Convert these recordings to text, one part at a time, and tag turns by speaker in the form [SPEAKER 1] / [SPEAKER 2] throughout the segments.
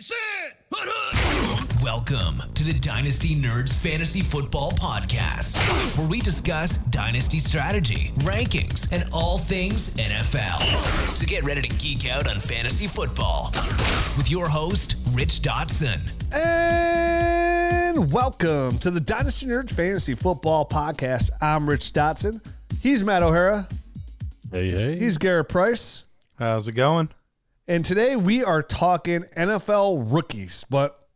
[SPEAKER 1] Sit! Hut, hut.
[SPEAKER 2] Welcome to the Dynasty Nerds Fantasy Football Podcast, where we discuss dynasty strategy, rankings, and all things NFL. So get ready to geek out on fantasy football with your host, Rich Dotson.
[SPEAKER 3] And welcome to the Dynasty Nerds Fantasy Football Podcast. I'm Rich Dotson. He's Matt O'Hara.
[SPEAKER 4] Hey.
[SPEAKER 3] He's Garrett Price.
[SPEAKER 4] How's it going?
[SPEAKER 3] And today we are talking NFL rookies, but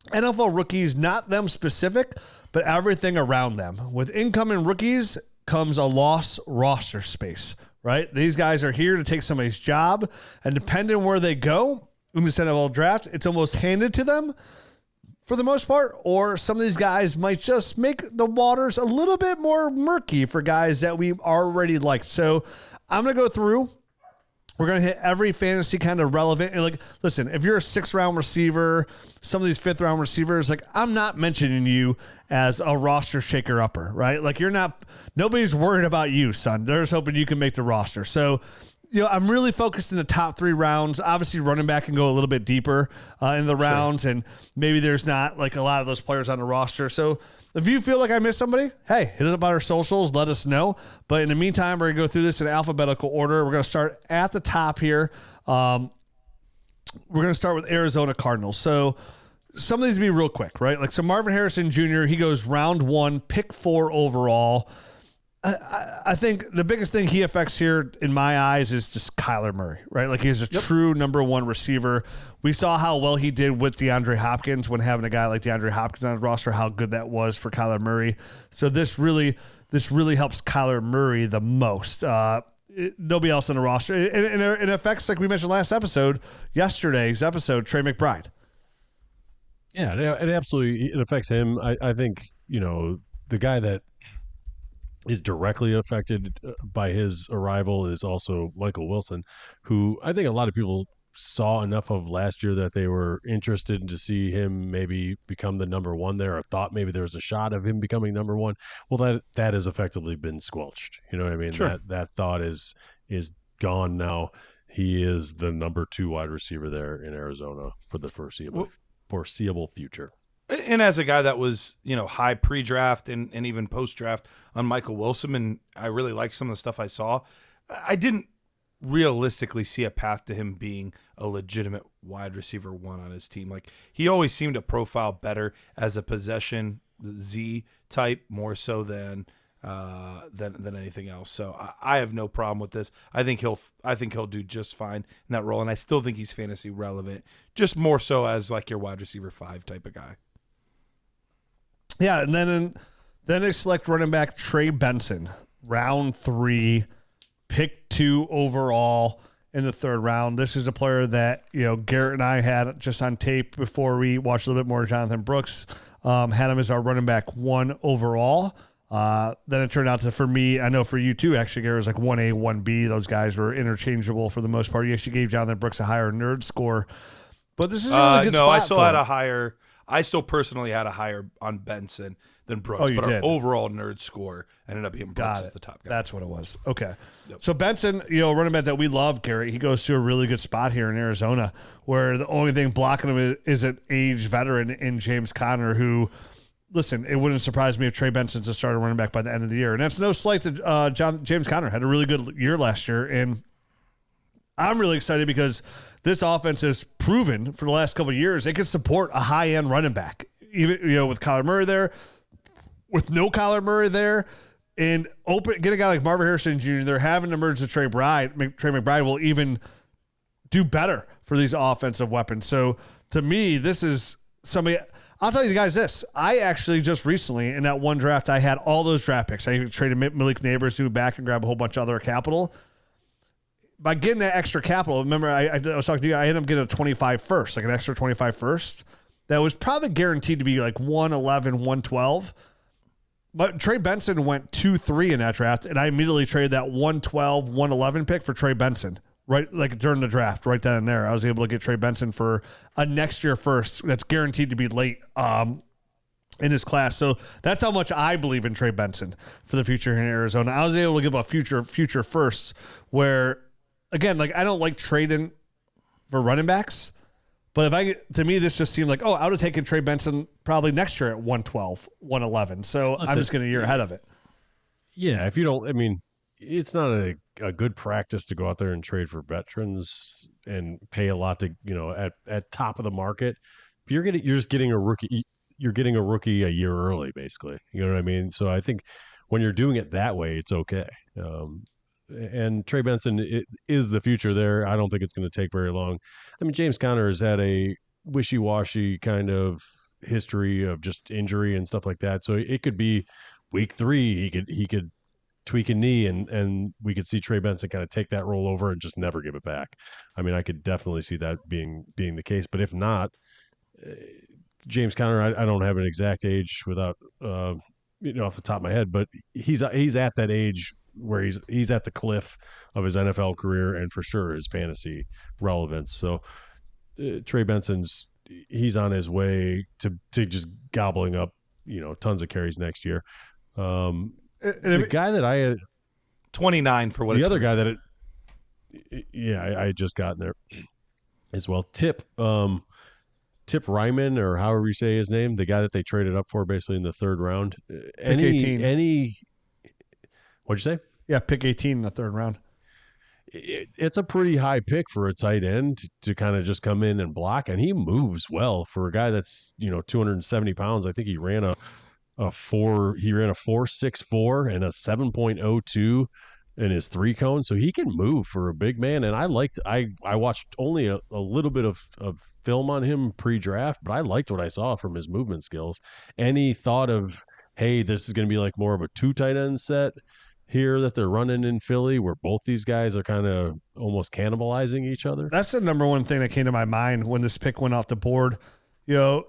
[SPEAKER 3] NFL rookies, not them specific, but everything around them. With incoming rookies comes a lost roster space, right? These guys are here to take somebody's job, and depending where they go in this NFL draft, it's almost handed to them for the most part, or some of these guys might just make the waters a little bit more murky for guys that we already liked. So I'm going to go through. We're going to hit every fantasy kind of relevant. And like, listen, if you're a 6th-round receiver, some of these 5th-round receivers, like, I'm not mentioning you as a roster shaker-upper, right? Like, nobody's worried about you, son. They're just hoping you can make the roster. So, I'm really focused in the top 3 rounds. Obviously, running back can go a little bit deeper in the rounds, and maybe there's not like a lot of those players on the roster. So if you feel like I missed somebody, hey, hit us up on our socials. Let us know. But in the meantime, we're going to go through this in alphabetical order. We're going to start at the top here. We're going to start with Arizona Cardinals. So some of these will be real quick, right? Like, so Marvin Harrison Jr., he goes round 1, pick 4 overall. I think the biggest thing he affects here in my eyes is just Kyler Murray, right? Like, he's a true number 1 receiver. We saw how well he did with DeAndre Hopkins when having a guy like DeAndre Hopkins on the roster, how good that was for Kyler Murray. So this really helps Kyler Murray the most. Nobody else on the roster. And it affects, like we mentioned yesterday's episode, Trey McBride.
[SPEAKER 4] Yeah, it absolutely affects him. I think, the guy that is directly affected by his arrival is also Michael Wilson, who I think a lot of people saw enough of last year that they were interested to see him maybe become the number 1 there, or thought maybe there was a shot of him becoming number 1. Well, that has effectively been squelched. You know what I mean?
[SPEAKER 3] Sure.
[SPEAKER 4] That thought is gone now. He is the number 2 wide receiver there in Arizona for the foreseeable future.
[SPEAKER 5] And as a guy that was, high pre-draft and even post-draft on Michael Wilson, and I really liked some of the stuff I saw, I didn't realistically see a path to him being a legitimate wide receiver 1 on his team. Like, he always seemed to profile better as a possession Z type, more so than anything else. So I have no problem with this. I think he'll do just fine in that role, and I still think he's fantasy relevant, just more so as like your wide receiver 5 type of guy.
[SPEAKER 3] Yeah, and then they select running back Trey Benson, round 3, pick 2 overall in the 3rd round. This is a player that, Garrett and I had just on tape before we watched a little bit more of Jonathan Brooks, had him as our running back 1 overall. Then it turned out to, for me, I know for you too, actually, Garrett, was like 1A, 1B. Those guys were interchangeable for the most part. You actually gave Jonathan Brooks a higher nerd score. But this is a really good spot.
[SPEAKER 5] I still personally had a higher on Benson than Brooks, but our overall nerd score ended up being Brooks as the top guy.
[SPEAKER 3] That's what it was. Okay. Yep. So Benson, running back that we love, Garrett, he goes to a really good spot here in Arizona, where the only thing blocking him is an aged veteran in James Conner, who, listen, it wouldn't surprise me if Trey Benson's a starter running back by the end of the year. And that's no slight to James Conner. Had a really good year last year, and I'm really excited because this offense has proven for the last couple of years it can support a high-end running back, even with Kyler Murray there, with no Kyler Murray there, and get a guy like Marvin Harrison Jr. They're having the emergence of Trey McBride will even do better for these offensive weapons. So to me, this is somebody. I'll tell you guys this. I actually just recently in that one draft I had all those draft picks. I traded Malik Neighbors to back and grab a whole bunch of other capital. By getting that extra capital, remember I was talking to you, I ended up getting a 25 first, like an extra 25 first. That was probably guaranteed to be like 111, 112. But Trey Benson went 2-3 in that draft, and I immediately traded that 112, 111 pick for Trey Benson, right? Like during the draft, right then and there. I was able to get Trey Benson for a next year first that's guaranteed to be late in his class. So that's how much I believe in Trey Benson for the future in Arizona. I was able to give a future firsts where, again, like I don't like trading for running backs, But to me, this just seemed like, I would have taken Trey Benson probably next year at 112, 111. So I'm just getting a year ahead of it.
[SPEAKER 4] Yeah, if you don't, I mean, it's not a good practice to go out there and trade for veterans and pay a lot to, at top of the market. You're just getting a rookie. You're getting a rookie a year early, basically. You know what I mean? So I think when you're doing it that way, it's okay. And Trey Benson is the future there. I don't think it's going to take very long. I mean, James Conner has had a wishy-washy kind of history of just injury and stuff like that. So it could be week 3. He could tweak a knee and we could see Trey Benson kind of take that role over and just never give it back. I mean, I could definitely see that being the case. But if not, James Conner, I don't have an exact age without off the top of my head, but he's at that age where he's at the cliff of his NFL career and for sure his fantasy relevance. So Trey Benson's he's on his way to just gobbling up tons of carries next year. The guy that I had
[SPEAKER 5] 29 for what
[SPEAKER 4] the
[SPEAKER 5] it's
[SPEAKER 4] other
[SPEAKER 5] worth.
[SPEAKER 4] guy that I had just gotten there as well. Tipp Ryman, or however you say his name, the guy that they traded up for basically in the 3rd round.
[SPEAKER 3] Pick 18.
[SPEAKER 4] What'd you say?
[SPEAKER 3] Yeah, pick 18 in the 3rd round.
[SPEAKER 4] It's a pretty high pick for a tight end to kind of just come in and block, and he moves well for a guy that's 270 pounds. I think he ran a 4.64 and a 7.02 in his 3 cone, so he can move for a big man. And I watched only a little bit of film on him pre-draft, but I liked what I saw from his movement skills. Any thought of, hey, this is going to be like more of a 2 tight end set here that they're running in Philly, where both these guys are kind of almost cannibalizing each other?
[SPEAKER 3] That's the number one thing that came to my mind when this pick went off the board. You're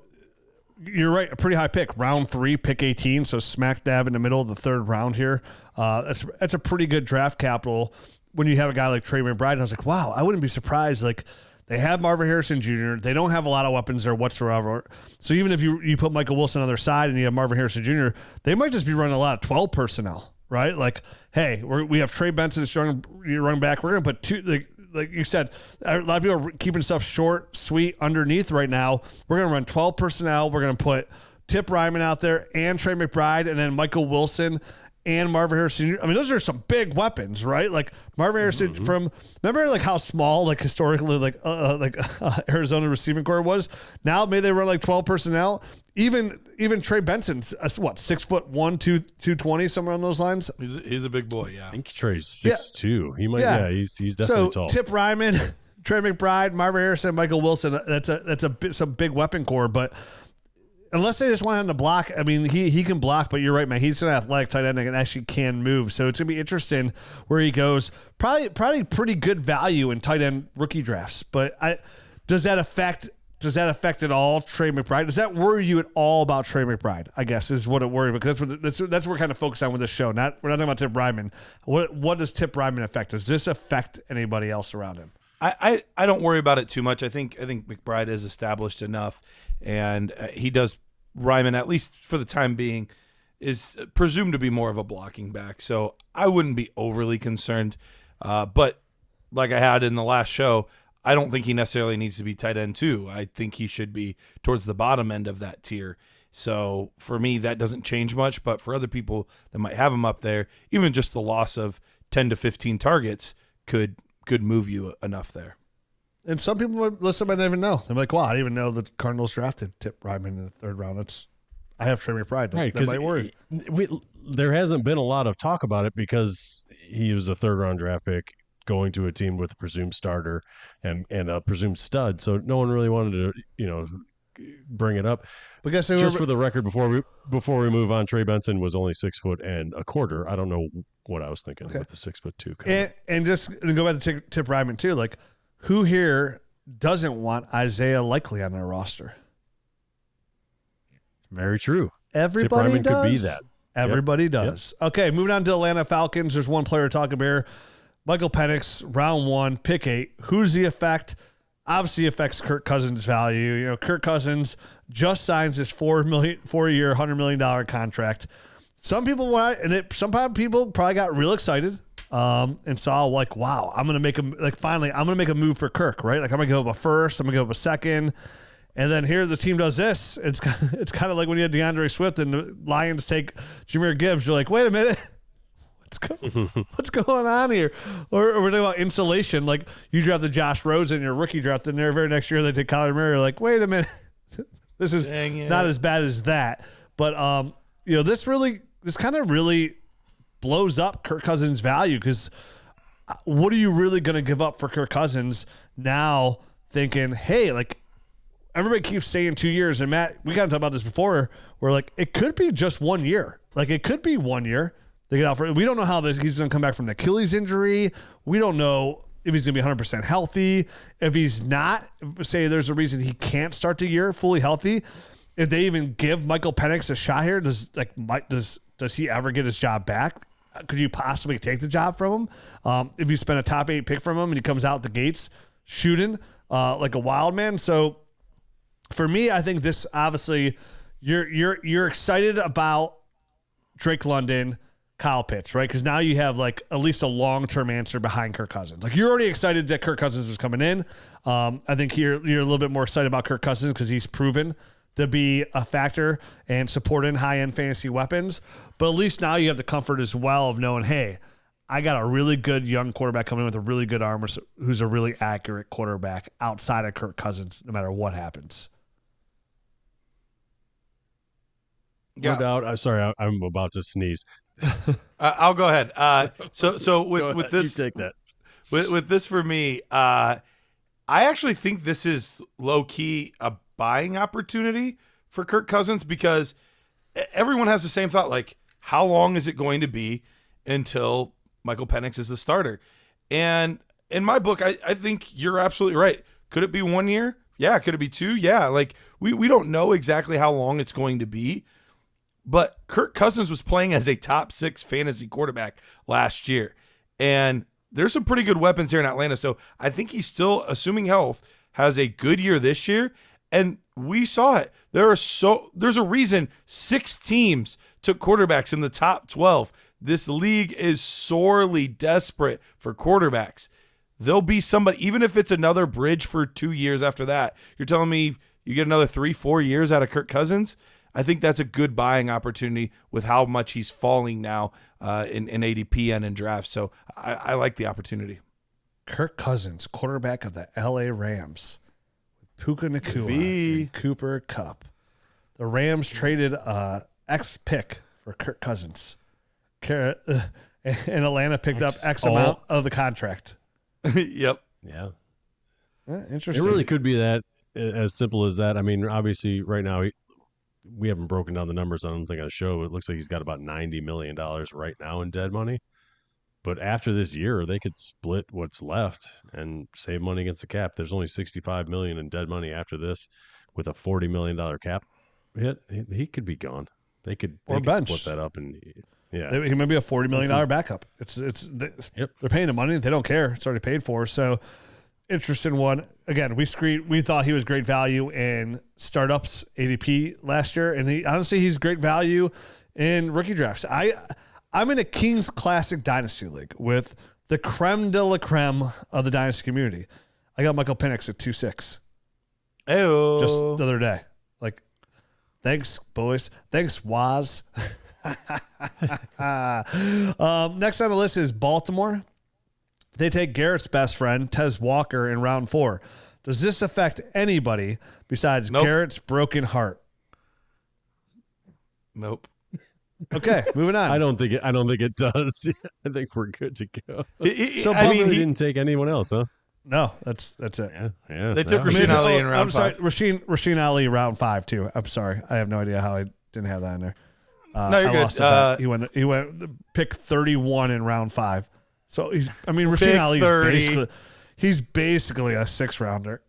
[SPEAKER 3] right, a pretty high pick, round 3, pick 18, so smack dab in the middle of the 3rd round here. That's a pretty good draft capital when you have a guy like Trey McBride. And I was like, wow, I wouldn't be surprised. Like, they have Marvin Harrison Jr. They don't have a lot of weapons there whatsoever. So even if you put Michael Wilson on their side and you have Marvin Harrison Jr., they might just be running a lot of 12 personnel, right? Like, hey, we have Trey Benson running back. We're going to put 2, like you said, a lot of people are keeping stuff short, sweet, underneath right now. We're going to run 12 personnel. We're going to put Tipp Ryman out there and Trey McBride and then Michael Wilson and Marvin Harrison. I mean, those are some big weapons, right? Like Marvin Harrison remember like how small, like historically, like Arizona receiving corps was? Now maybe they run like 12 personnel. Even Trey Benson's 6'1", 220, somewhere on those lines.
[SPEAKER 5] He's a big boy, yeah.
[SPEAKER 4] I think Trey's 6'2". He might, he's definitely tall.
[SPEAKER 3] Tipp Ryman, Trey McBride, Marvin Harrison, Michael Wilson. That's some big weapon core, but unless they just want him to block, I mean, he can block, but you're right, man. He's an athletic tight end and actually can move. So it's gonna be interesting where he goes. Probably pretty good value in tight end rookie drafts. But does that affect at all Trey McBride? Does that worry you at all about Trey McBride? I guess is what it worries, because that's what we're kind of focused on with this show. We're not talking about Tipp Ryman. What does Tipp Ryman affect? Does this affect anybody else around him?
[SPEAKER 5] I don't worry about it too much. I think McBride is established enough, and he does. Ryman, at least for the time being, is presumed to be more of a blocking back, so I wouldn't be overly concerned. But like I had in the last show, I don't think he necessarily needs to be tight end 2. I think he should be towards the bottom end of that tier. So for me, that doesn't change much. But for other people that might have him up there, even just the loss of 10 to 15 targets could move you enough there.
[SPEAKER 3] And some people might not even know. They're like, wow, I didn't even know the Cardinals drafted Tipp Ryman in the 3rd round. I have Trey McBride.
[SPEAKER 4] Right,
[SPEAKER 3] that might worry.
[SPEAKER 4] There hasn't been a lot of talk about it because he was a 3rd round draft pick going to a team with a presumed starter and a presumed stud. So no one really wanted to, bring it up.
[SPEAKER 3] Because
[SPEAKER 4] just for the record, before we move on, Trey Benson was only 6'1". I don't know what I was thinking with the 6'2".
[SPEAKER 3] And just to go back to Tipp Ryman too, like, who here doesn't want Isaiah Likely on their roster?
[SPEAKER 4] Very true.
[SPEAKER 3] Everybody does.
[SPEAKER 4] Could be that.
[SPEAKER 3] Everybody does. Yep. Okay, moving on to Atlanta Falcons. There's one player to talk about. Michael Penix, round 1, pick 8. Who's the effect? Obviously affects Kirk Cousins' value. Kirk Cousins just signs this 4-year, $100 million contract. Some people probably got real excited and saw like, wow, I'm gonna make finally I'm gonna make a move for Kirk, right? Like I'm gonna give up a first, I'm gonna give up a second, and then here the team does this. It's kind of like when you had DeAndre Swift and the Lions take Jahmyr Gibbs. You're like, wait a minute. What's going on here? Or we're talking about insulation. Like you drafted Josh Rosen, your rookie draft, and there very next year they take Kyler Murray. You're like, wait a minute, this is not as bad as that. But this kind of really blows up Kirk Cousins' value because what are you really going to give up for Kirk Cousins now? Thinking, hey, like everybody keeps saying 2 years, and Matt, we kind of talked about this before. Where like it could be just 1 year. Like it could be 1 year. They get out for. We don't know how he's going to come back from an Achilles injury. We don't know if he's going to be 100% healthy. If he's not, say there's a reason he can't start the year fully healthy. If they even give Michael Penix a shot here, does he ever get his job back? Could you possibly take the job from him? If you spend a top 8 pick from him and he comes out the gates shooting like a wild man. So for me, I think this obviously you're excited about Drake London, Kyle Pitts, right? Because now you have like at least a long-term answer behind Kirk Cousins. Like you're already excited that Kirk Cousins was coming in. I think you're a little bit more excited about Kirk Cousins because he's proven to be a factor and supporting high-end fantasy weapons. But at least now you have the comfort as well of knowing, hey, I got a really good young quarterback coming in with a really good arm who's a really accurate quarterback outside of Kirk Cousins no matter what happens.
[SPEAKER 4] No doubt. I'm sorry. I'm about to sneeze.
[SPEAKER 5] I'll go ahead. So with this,
[SPEAKER 4] you take that.
[SPEAKER 5] With this for me, I actually think this is low key a buying opportunity for Kirk Cousins because everyone has the same thought. Like, how long is it going to be until Michael Penix is the starter? And in my book, I think you're absolutely right. Could it be 1 year? Yeah. Could it be 2? Yeah. Like we don't know exactly how long it's going to be. But Kirk Cousins was playing as a top 6 fantasy quarterback last year. And there's some pretty good weapons here in Atlanta. So I think he's still, assuming health, has a good year this year. And we saw it. There's a reason 6 teams took quarterbacks in the top 12. This league is sorely desperate for quarterbacks. There'll be somebody, even if it's another bridge for 2 years after that. You're telling me you get another 3-4 years out of Kirk Cousins? I think that's a good buying opportunity with how much he's falling now in ADP and in drafts. So I like the opportunity.
[SPEAKER 3] Kirk Cousins, quarterback of the LA Rams, with Puka Nacua and Cooper Kupp. The Rams traded X pick for Kirk Cousins. And Atlanta picked up X amount of the contract.
[SPEAKER 5] Yep.
[SPEAKER 4] Yeah.
[SPEAKER 3] Interesting.
[SPEAKER 4] It really could be that as simple as that. I mean, obviously right now we haven't broken down the numbers, I don't think, on the show. It looks like he's got about $90 million right now in dead money. But after this year, they could split what's left and save money against the cap. There's only $65 million in dead money after this with a $40 million cap hit. He could be gone. They could split that up. And yeah,
[SPEAKER 3] he may be a $40 million backup. They're paying the money. They don't care. It's already paid for. So interesting one. Again, we thought he was great value in startups ADP last year, and he's great value in rookie drafts. I'm in a Kings Classic Dynasty League with the creme de la creme of the Dynasty community. I got Michael Penix at 2.6.
[SPEAKER 5] Ayo.
[SPEAKER 3] Just the other day. Like, thanks, boys. Thanks, Waz. Next on the list is Baltimore. They take Garrett's best friend, Tez Walker, in round 4. Does this affect anybody besides Garrett's broken heart?
[SPEAKER 5] Nope.
[SPEAKER 3] Okay, moving on.
[SPEAKER 4] I don't think it does. I think we're good to go.
[SPEAKER 5] He
[SPEAKER 4] didn't take anyone else, huh?
[SPEAKER 3] No, that's it.
[SPEAKER 4] Yeah.
[SPEAKER 5] They took Rasheen Ali in round 5.
[SPEAKER 3] I'm sorry, Rasheen Ali round 5 too. I'm sorry. I have no idea how I didn't have that in there.
[SPEAKER 5] No, you're
[SPEAKER 3] I
[SPEAKER 5] good.
[SPEAKER 3] lost a bet. He went pick 31 in round 5. So Rasheen Ali is basically a 6-rounder.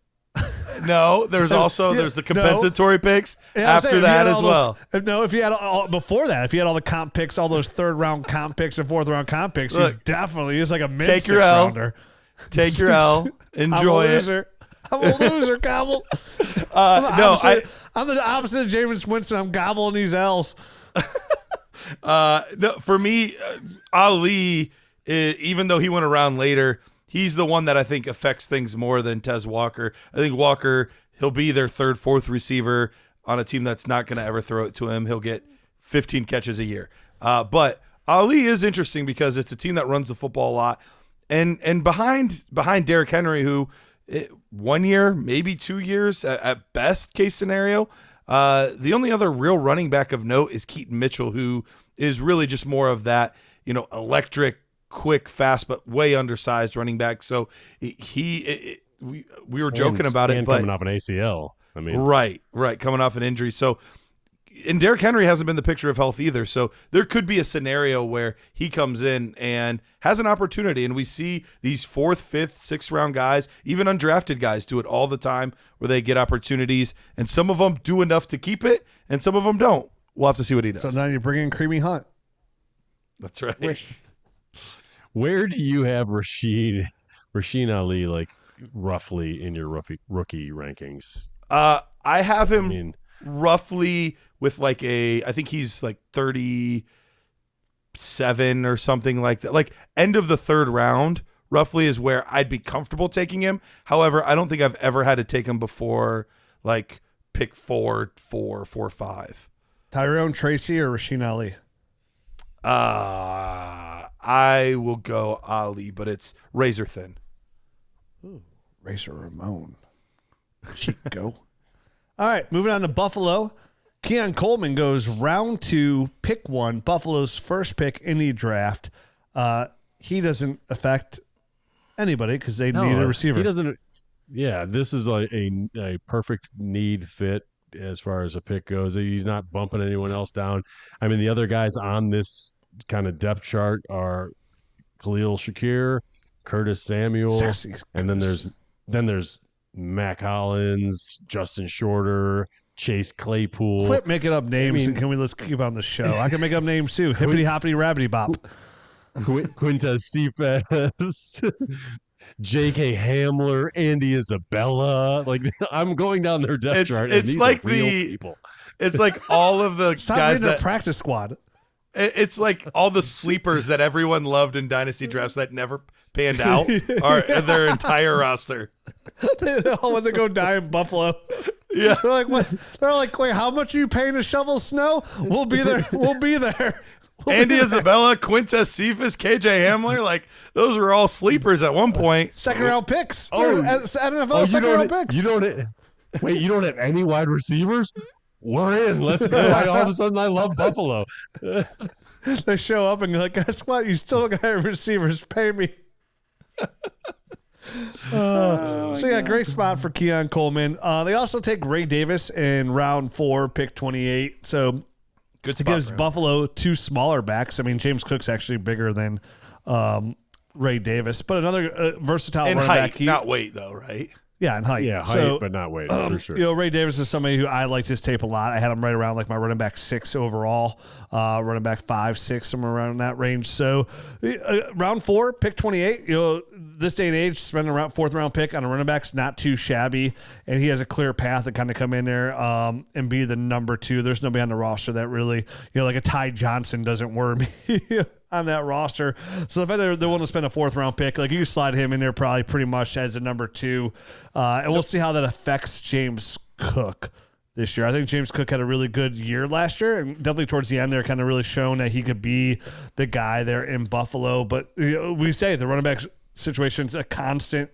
[SPEAKER 5] No, there's the compensatory picks after that as well.
[SPEAKER 3] If he had all before that, if he had all the comp picks, all those 3rd round comp picks and 4th round comp picks, he's like a mid 6-rounder.
[SPEAKER 5] Take your L. Enjoy it.
[SPEAKER 3] I'm a loser, Gobble. I'm the opposite of Jameis Winston. I'm gobbling these L's.
[SPEAKER 5] No, for me, Ali even though he went around later, he's the one that I think affects things more than Tez Walker. I think Walker, he'll be their third, fourth receiver on a team that's not going to ever throw it to him. He'll get 15 catches a year. But Ali is interesting because it's a team that runs the football a lot. And behind Derrick Henry, who 1 year, maybe 2 years at best case scenario, the only other real running back of note is Keaton Mitchell, who is really just more of that, electric, quick, fast, but way undersized running back. So we were joking about it, but
[SPEAKER 4] coming off an ACL. I mean,
[SPEAKER 5] right, coming off an injury. So, and Derrick Henry hasn't been the picture of health either. So there could be a scenario where he comes in and has an opportunity. And we see these 4th, 5th, 6th round guys, even undrafted guys, do it all the time where they get opportunities. And some of them do enough to keep it, and some of them don't. We'll have to see what he does.
[SPEAKER 3] So now you bring in Creamy Hunt.
[SPEAKER 5] That's right.
[SPEAKER 4] Where do you have Rasheen Ali, like, roughly in your rookie rankings?
[SPEAKER 5] I have him roughly with I think he's like 37 or something like that. Like end of the 3rd round roughly is where I'd be comfortable taking him. However, I don't think I've ever had to take him before like pick 4, 5.
[SPEAKER 3] Tyrone Tracy or Rasheen Ali?
[SPEAKER 5] I will go Ali, but it's razor thin.
[SPEAKER 3] Ooh, Razor Ramon. Chico. All right, moving on to Buffalo. Keon Coleman goes round 2, pick 1, Buffalo's first pick in the draft. He doesn't affect anybody because they need a receiver.
[SPEAKER 4] He doesn't. Yeah, this is like a perfect need fit as far as a pick goes. He's not bumping anyone else down. I mean, the other guys on this kind of depth chart are Khalil Shakir, Curtis Samuel, and then there's Mac Hollins, Justin Shorter, Chase Claypool.
[SPEAKER 3] Quit making up names, and let's keep on the show. I can make up names too. Hippity hoppity rabbity bop.
[SPEAKER 4] Quintez Cephas, J.K. Hamler, Andy Isabella. Like, I'm going down their depth chart.
[SPEAKER 5] It's
[SPEAKER 4] and
[SPEAKER 5] like
[SPEAKER 4] these are real people.
[SPEAKER 5] It's like all of the guys that
[SPEAKER 3] practice squad.
[SPEAKER 5] It's like all the sleepers that everyone loved in dynasty drafts that never panned out are their entire roster.
[SPEAKER 3] They all want to go die in Buffalo.
[SPEAKER 5] Yeah,
[SPEAKER 3] they're like, what? They're like, wait, how much are you paying to shovel snow? We'll be there. We'll be there.
[SPEAKER 5] Andy Isabella, Quintez Cephas, KJ Hamler, like those were all sleepers at one point.
[SPEAKER 3] Second round picks.
[SPEAKER 4] NFL
[SPEAKER 3] second round picks.
[SPEAKER 4] You don't have any wide receivers? We're in. Let's go. All of a sudden, I love Buffalo.
[SPEAKER 3] They show up and you're like, guess what? You still don't got receivers. Pay me. Great spot for Keon Coleman. They also take Ray Davis in round 4, pick 28. So
[SPEAKER 5] good.
[SPEAKER 3] It gives Buffalo 2 smaller backs. I mean, James Cook's actually bigger than Ray Davis, but another versatile running back.
[SPEAKER 5] Not weight though, right?
[SPEAKER 3] Yeah, in height.
[SPEAKER 4] Yeah, height, but not weight, for sure.
[SPEAKER 3] Ray Davis is somebody who I liked his tape a lot. I had him right around like my running back 6 overall, running back 5, 6, somewhere around that range. So round 4, pick 28, this day and age, spending around 4th round pick on a running back's not too shabby, and he has a clear path to kind of come in there and be the number 2. There's nobody on the roster that really, like a Ty Johnson doesn't worry me on that roster. So the fact that they want to spend a 4th round pick, like you slide him in there probably pretty much as a number 2. And we'll see how that affects James Cook this year. I think James Cook had a really good year last year, and definitely towards the end there kind of really shown that he could be the guy there in Buffalo. But we say the running back situation is a constant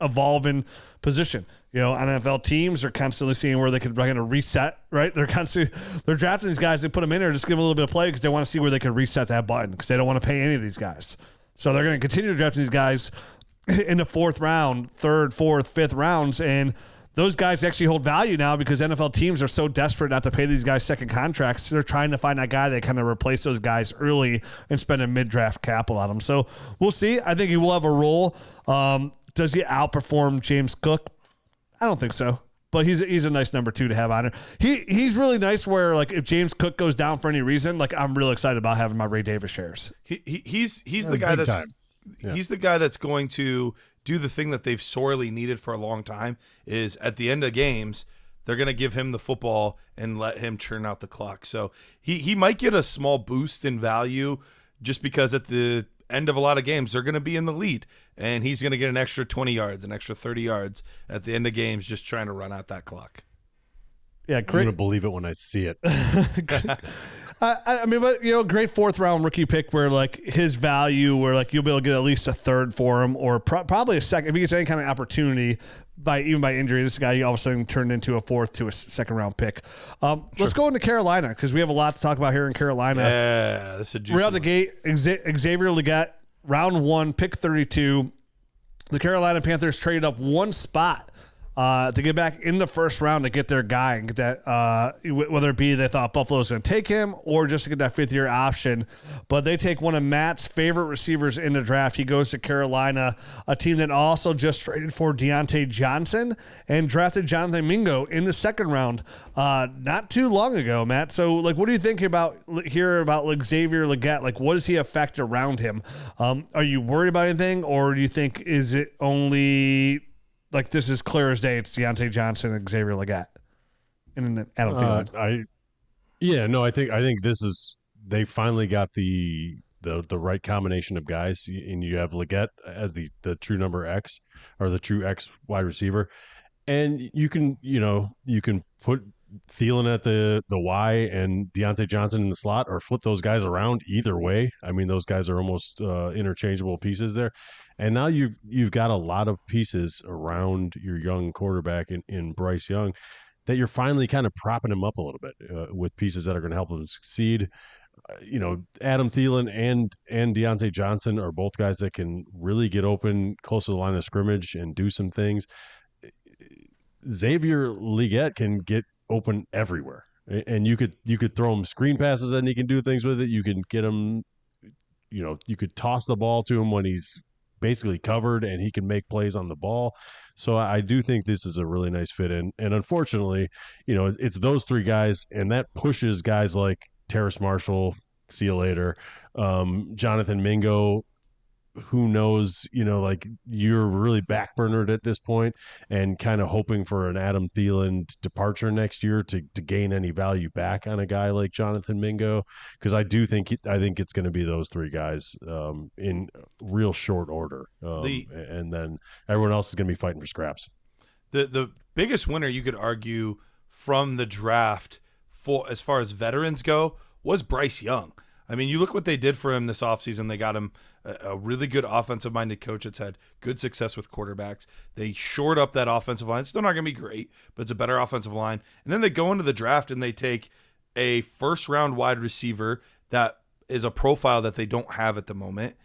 [SPEAKER 3] evolving position. NFL teams are constantly seeing where they could kind of reset, right? They're drafting these guys. They put them in there, just give them a little bit of play because they want to see where they can reset that button because they don't want to pay any of these guys. So they're going to continue to draft these guys in the 4th round, 3rd, 4th, 5th rounds. And those guys actually hold value now because NFL teams are so desperate not to pay these guys second contracts. They're trying to find that guy that kind of replace those guys early and spend a mid-draft capital on them. So we'll see. I think he will have a role. Does he outperform James Cook? I don't think so, but he's a nice number 2 to have on it. He's really nice where, like, if James Cook goes down for any reason, like, I'm real excited about having my Ray Davis shares.
[SPEAKER 5] He's the guy that's he's the guy that's going to do the thing that they've sorely needed for a long time is at the end of games, they're going to give him the football and let him churn out the clock. So he might get a small boost in value just because at the end of a lot of games, they're going to be in the lead, and he's going to get an extra 20 yards, an extra 30 yards at the end of games, just trying to run out that clock.
[SPEAKER 3] Yeah, great.
[SPEAKER 4] I'm going to believe it when I see it.
[SPEAKER 3] I mean, but great 4th round rookie pick where like his value, where like you'll be able to get at least a 3rd for him, or probably a 2nd if he gets any kind of opportunity even by injury. This guy all of a sudden turned into a 4th to a 2nd round pick. Let's go into Carolina because we have a lot to talk about here in Carolina.
[SPEAKER 5] Yeah, this is a juicy
[SPEAKER 3] right out the gate. Xavier Legette, round 1, pick 32. The Carolina Panthers traded up 1 spot to get back in the 1st round to get their guy and get that, whether it be they thought Buffalo was going to take him or just to get that 5th-year option. But they take one of Matt's favorite receivers in the draft. He goes to Carolina, a team that also just traded for Deontay Johnson and drafted Jonathan Mingo in the 2nd round not too long ago, Matt. So, like, what do you think about like Xavier Legette? Like, what does he affect around him? Are you worried about anything, or do you think is it only like this is clear as day? It's Deontay Johnson and Xavier Legette, and then Adam Thielen.
[SPEAKER 4] I think this is, they finally got the right combination of guys, and you have Legette as the true number X, or the true X wide receiver, and you can put Thielen at the Y and Deontay Johnson in the slot, or flip those guys around. Either way, I mean, those guys are almost interchangeable pieces there. And now you've got a lot of pieces around your young quarterback in Bryce Young that you're finally kind of propping him up a little bit with pieces that are going to help him succeed. Adam Thielen and Deontay Johnson are both guys that can really get open close to the line of scrimmage and do some things. Xavier Legette can get open everywhere, and you could throw him screen passes and he can do things with it. You can get him, you could toss the ball to him when he's basically covered and he can make plays on the ball. So I do think this is a really nice fit in. And unfortunately, it's those 3 guys, and that pushes guys like Terrace Marshall, see you later, Jonathan Mingo, who knows, like you're really backburnered at this point and kind of hoping for an Adam Thielen departure next year to gain any value back on a guy like Jonathan Mingo. Because I think it's going to be those 3 guys in real short order. And then everyone else is going to be fighting for scraps.
[SPEAKER 5] The biggest winner you could argue from the draft for as far as veterans go was Bryce Young. I mean, you look what they did for him this offseason. They got him a really good offensive-minded coach that's had good success with quarterbacks. They shored up that offensive line. It's still not going to be great, but it's a better offensive line. And then they go into the draft and they take a first-round wide receiver that is a profile that they don't have at the moment,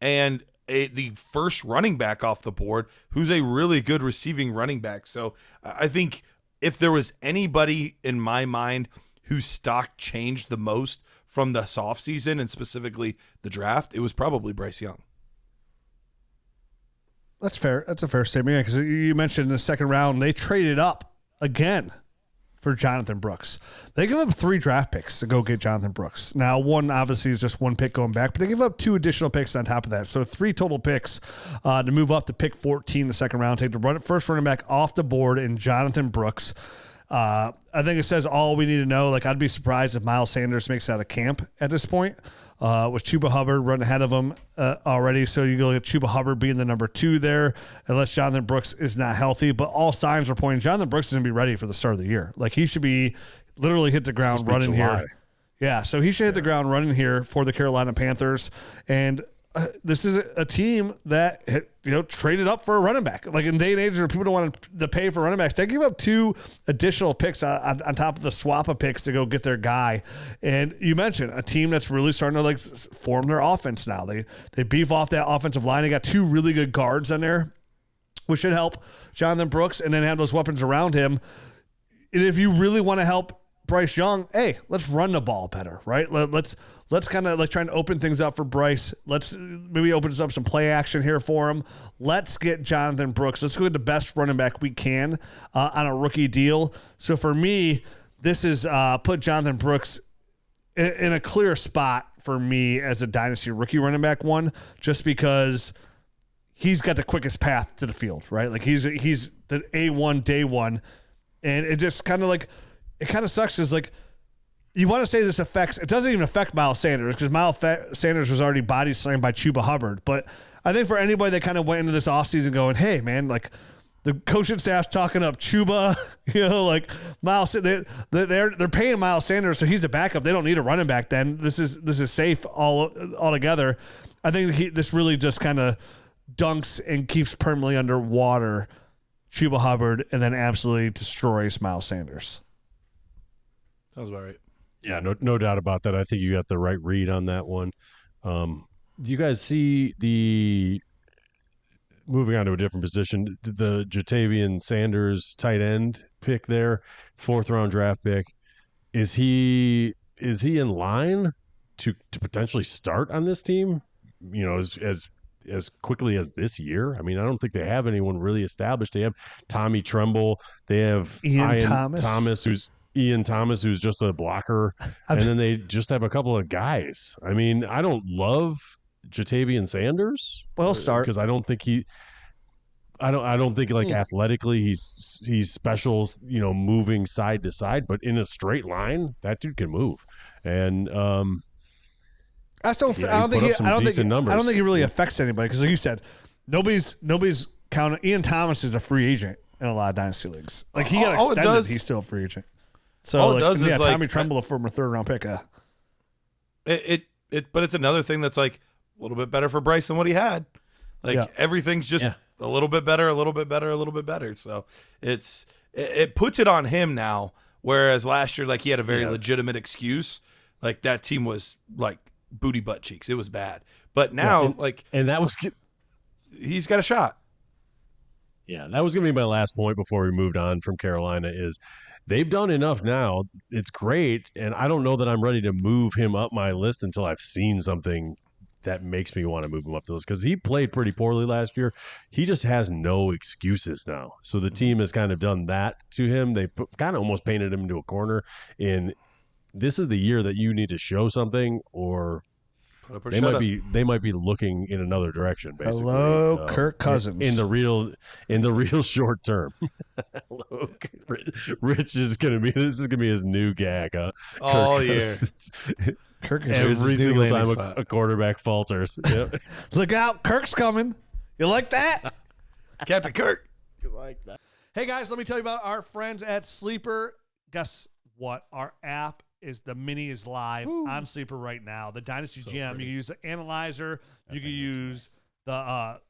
[SPEAKER 5] and the first running back off the board who's a really good receiving running back. So I think if there was anybody in my mind whose stock changed the most from this offseason and specifically the draft, it was probably Bryce Young.
[SPEAKER 3] That's fair. That's a fair statement, because you mentioned in the 2nd round they traded up again for Jonathan Brooks. They give up 3 draft picks to go get Jonathan Brooks. Now, one obviously is just 1 pick going back, but they give up 2 additional picks on top of that. So 3 total picks to move up to pick 14 in the 2nd round, take the first running back off the board in Jonathan Brooks. I think it says all we need to know. Like, I'd be surprised if Miles Sanders makes it out of camp at this point, with Chuba Hubbard running ahead of him already. So you go at Chuba Hubbard being the number 2 there, unless Jonathan Brooks is not healthy. But all signs are pointing Jonathan Brooks is going to be ready for the start of the year. Like, he should be literally hit the ground running here. Yeah, so he should hit the ground running here for the Carolina Panthers. And this is a team that traded up for a running back. Like, in day and age where people don't want to pay for running backs, they give up 2 additional picks on top of the swap of picks to go get their guy. And you mentioned a team that's really starting to form their offense now. They beef off that offensive line. They got 2 really good guards in there, which should help Jonathan Brooks, and then have those weapons around him. And if you really want to help Bryce Young, hey, let's run the ball better, right? Let's kind of try and open things up for Bryce. Let's maybe open up some play action here for him. Let's get Jonathan Brooks. Let's go get the best running back we can on a rookie deal. So for me, this is put Jonathan Brooks in a clear spot for me as a dynasty rookie running back one, just because he's got the quickest path to the field, right? Like, he's the A1 day one, and it just kind of it kind of sucks, is you want to say this affects, it doesn't even affect Miles Sanders because Miles Sanders was already body slammed by Chuba Hubbard. But I think for anybody that kind of went into this offseason going, hey, man, like the coaching staff's talking up Chuba, like Miles, they're paying Miles Sanders, so he's the backup. They don't need a running back then. This is safe altogether. I think this really just kind of dunks and keeps permanently underwater Chuba Hubbard and then absolutely destroys Miles Sanders.
[SPEAKER 5] Sounds about right.
[SPEAKER 4] Yeah, no doubt about that. I think you got the right read on that one. Do you guys see moving on to a different position, the Jatavian Sanders tight end pick there, 4th round draft pick? Is he in line to potentially start on this team? As quickly as this year? I mean, I don't think they have anyone really established. They have Tommy Tremble. They have
[SPEAKER 3] Ian Thomas,
[SPEAKER 4] who's just a blocker, and then they just have a couple of guys. I mean, I don't love Jatavian Sanders.
[SPEAKER 3] Well, start
[SPEAKER 4] because I don't think like athletically he's special. Moving side to side, but in a straight line, that dude can move. And
[SPEAKER 3] I don't think he really affects anybody because, like you said, nobody's counting. Ian Thomas is a free agent in a lot of dynasty leagues. Like he got extended, he's still a free agent. So Tommy Tremble, a former 3rd round pick.
[SPEAKER 5] But it's another thing that's like a little bit better for Bryce than what he had. Like everything's just a little bit better, a little bit better, a little bit better. So it puts it on him now. Whereas last year, like he had a very legitimate excuse. Like that team was like booty butt cheeks. It was bad. But now,
[SPEAKER 4] and that was,
[SPEAKER 5] he's got a shot.
[SPEAKER 4] Yeah, that was going to be my last point before we moved on from Carolina is they've done enough now. It's great. And I don't know that I'm ready to move him up my list until I've seen something that makes me want to move him up the list because he played pretty poorly last year. He just has no excuses now. So the team has kind of done that to him. They've kind of almost painted him into a corner. And this is the year that you need to show something or they might be looking in another direction. Basically,
[SPEAKER 3] hello, Kirk Cousins
[SPEAKER 4] in the real short term. Hello, Rich is gonna be his new gag.
[SPEAKER 5] All year,
[SPEAKER 3] Kirk is
[SPEAKER 4] every single time a quarterback falters. Yep.
[SPEAKER 3] Look out, Kirk's coming. You like that,
[SPEAKER 5] Captain Kirk?
[SPEAKER 4] You like that?
[SPEAKER 3] Hey guys, let me tell you about our friends at Sleeper. Guess what? Our app. The mini is live on Sleeper right now. The Dynasty GM. Pretty. You can use the analyzer. You can use the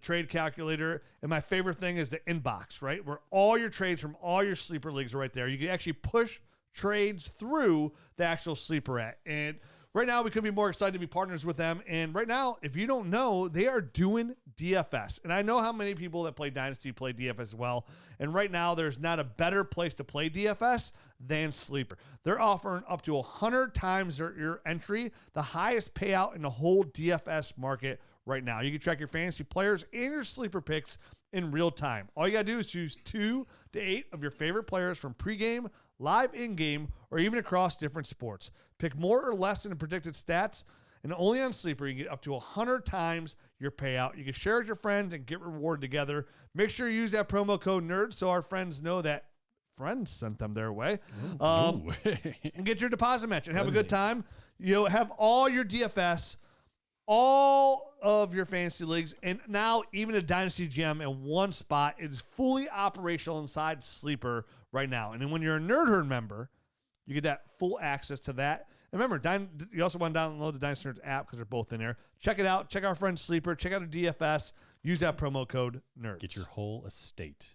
[SPEAKER 3] trade calculator. And my favorite thing is the inbox, right? Where all your trades from all your Sleeper leagues are right there. You can actually push trades through the actual Sleeper app. And right now, we could be more excited to be partners with them. And right now, if you don't know, they are doing DFS. And I know how many people that play Dynasty play DFS as well. And right now, there's not a better place to play DFS than Sleeper. They're offering up to 100 times your entry, the highest payout in the whole DFS market right now. You can track your fantasy players and your Sleeper picks in real time. All you got to do is choose 2 to 8 of your favorite players from pregame, live in-game, or even across different sports. Pick more or less than the predicted stats, and only on Sleeper you can get up to 100 times your payout. You can share it with your friends and get rewarded together. Make sure you use that promo code NERD so our friends know that friends sent them their way. And get your deposit match and have a good time. Have all your DFS, all of your fantasy leagues, and now even a Dynasty GM in one spot. It is fully operational inside Sleeper right now. And then when you're a Nerd Herd member, you get that full access to that. And remember, you also want to download the Dynasty Nerds app because they're both in there. Check it out. Check our friend Sleeper. Check out the DFS. Use that promo code NERDS.
[SPEAKER 1] Get your whole estate.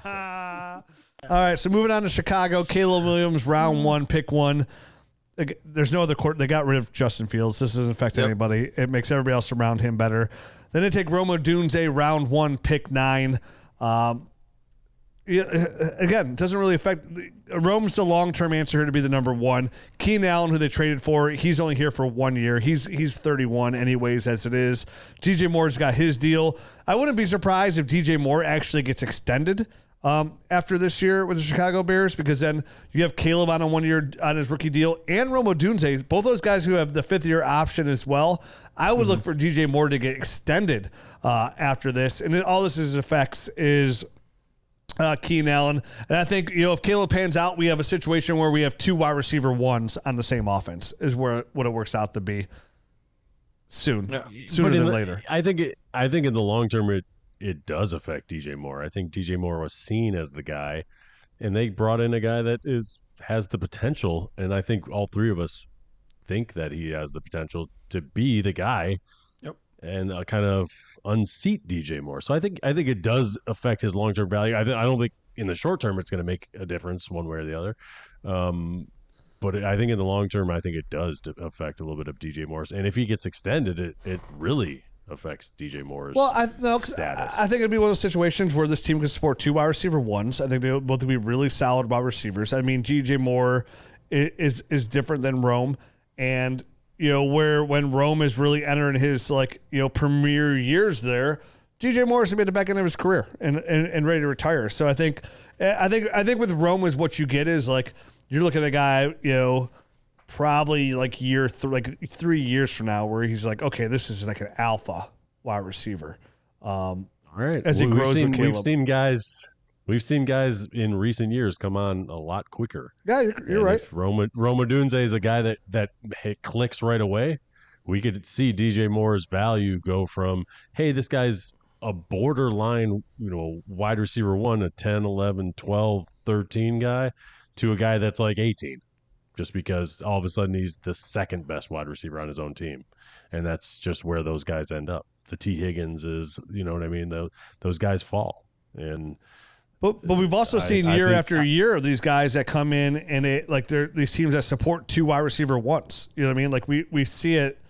[SPEAKER 3] All right, so moving on to Chicago. Caleb Williams, round 1, pick 1. There's no other court. They got rid of Justin Fields. This doesn't affect anybody. It makes everybody else around him better. Then they take Odunze, round 1, pick 9. Again, doesn't really affect. Rome's the long-term answer here to be the number 1. Keenan Allen, who they traded for, he's only here for 1 year. He's 31 anyways, as it is. DJ Moore's got his deal. I wouldn't be surprised if DJ Moore actually gets extended after this year with the Chicago Bears, because then you have Caleb on a 1 year on his rookie deal and Odunze, both those guys who have the 5th year option as well. I would look for DJ Moore to get extended after this. And all this affects is Keenan Allen. And I think, if Caleb pans out, we have a situation where we have 2 wide receiver ones on the same offense is what it works out to be soon, sooner than later.
[SPEAKER 4] I think in the long term, it does affect DJ Moore. I think DJ Moore was seen as the guy, and they brought in a guy that has the potential. And I think all three of us think that he has the potential to be the guy. And kind of unseat DJ Moore. So I think it does affect his long-term value. I don't think in the short term it's going to make a difference one way or the other. But I think in the long term, I think it does affect a little bit of DJ Moore's. And if he gets extended, it really affects DJ Moore's status.
[SPEAKER 3] I think it'd be one of those situations where this team can support 2 wide receiver ones. I think they both be really solid wide receivers. I mean, DJ Moore is different than Rome. And where when Rome is really entering his premier years there, DJ Moore's gonna be at the back end of his career and ready to retire. So I think with Rome is what you get is you're looking at a guy, probably year 3 years from now where he's okay, this is an alpha wide receiver.
[SPEAKER 4] All right.
[SPEAKER 3] As he grows with Caleb.
[SPEAKER 4] We've seen guys in recent years come on a lot quicker.
[SPEAKER 3] Yeah, you're right.
[SPEAKER 4] If Odunze is a guy that clicks right away, we could see DJ Moore's value go from, hey, this guy's a borderline, wide receiver 1, a 10, 11, 12, 13 guy, to a guy that's 18, just because all of a sudden he's the second best wide receiver on his own team. And that's just where those guys end up. The T. Higgins is, what I mean? Those guys fall.
[SPEAKER 3] But we've also seen year after year of these guys that come in and they're these teams that support 2 wide receiver ones. You know what I mean? We see it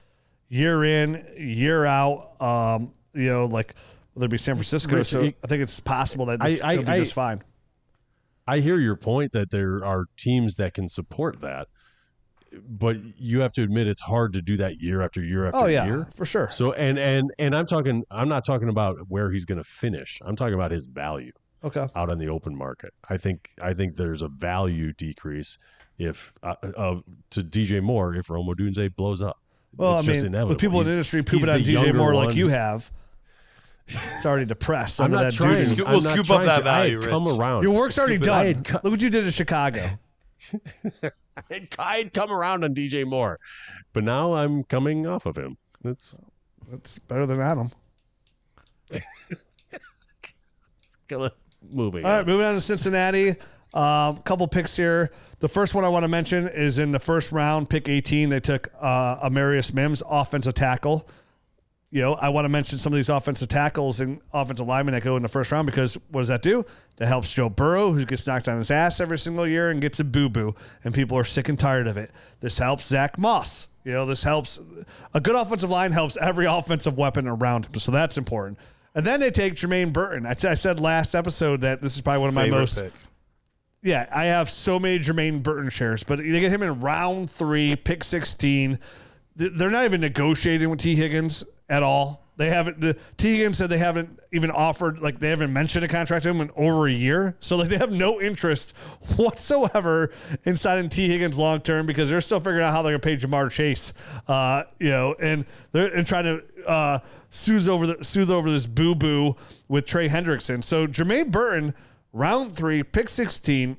[SPEAKER 3] year in, year out. Whether it be San Francisco.
[SPEAKER 4] Rich,
[SPEAKER 3] so I think it's possible that this will be just fine.
[SPEAKER 4] I hear your point that there are teams that can support that, but you have to admit it's hard to do that year after year after year.
[SPEAKER 3] For sure.
[SPEAKER 4] So and I'm not talking about where he's going to finish. I'm talking about his value.
[SPEAKER 3] Okay.
[SPEAKER 4] Out on the open market, I think there's a value decrease if to DJ Moore if Rome Odunze blows up.
[SPEAKER 3] Well,
[SPEAKER 4] it's
[SPEAKER 3] with people in the industry pooping on DJ Moore like you have, it's already depressed.
[SPEAKER 4] I'm not trying.
[SPEAKER 5] We'll scoop up that value.
[SPEAKER 4] Come around.
[SPEAKER 3] Your work's already done. Look what you did in Chicago.
[SPEAKER 4] I'd come around on DJ Moore, but now I'm coming off of him. That's
[SPEAKER 3] better than Adam.
[SPEAKER 4] Moving
[SPEAKER 3] on to Cincinnati. Couple picks here. The first one I want to mention is in the first round, pick 18. They took Amarius Mims, offensive tackle. I want to mention some of these offensive tackles and offensive linemen that go in the first round because what does that do? That helps Joe Burrow, who gets knocked on his ass every single year and gets a boo-boo, and people are sick and tired of it. This helps Zach Moss. This helps. A good offensive line helps every offensive weapon around him, so that's important. And then they take Jermaine Burton. I said last episode that this is probably one of my most pick. Yeah, I have so many Jermaine Burton shares, but they get him in round 3, pick 16. They're not even negotiating with T. Higgins at all. They haven't. T. Higgins said they haven't even offered, they haven't mentioned a contract to him in over a year. So they have no interest whatsoever in signing T. Higgins long term because they're still figuring out how they're gonna pay Jamar Chase. And they're trying to soothe over this boo boo with Trey Hendrickson. So Jermaine Burton, round 3, pick 16.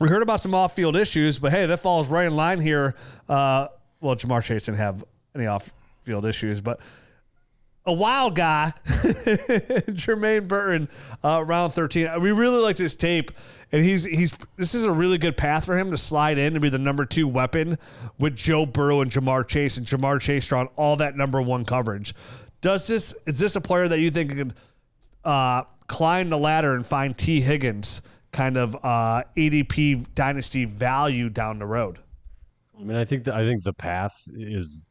[SPEAKER 3] We heard about some off-field issues, but hey, that falls right in line here. Jamar Chase didn't have any off-field issues, but a wild guy, Jermaine Burton, round 13. We really like this tape, and this is a really good path for him to slide in and be the number 2 weapon with Joe Burrow and Jamar Chase, and Jamar Chase drawing all that number 1 coverage. Is this a player that you think could climb the ladder and find T. Higgins kind of ADP dynasty value down the road?
[SPEAKER 4] I mean, I think the path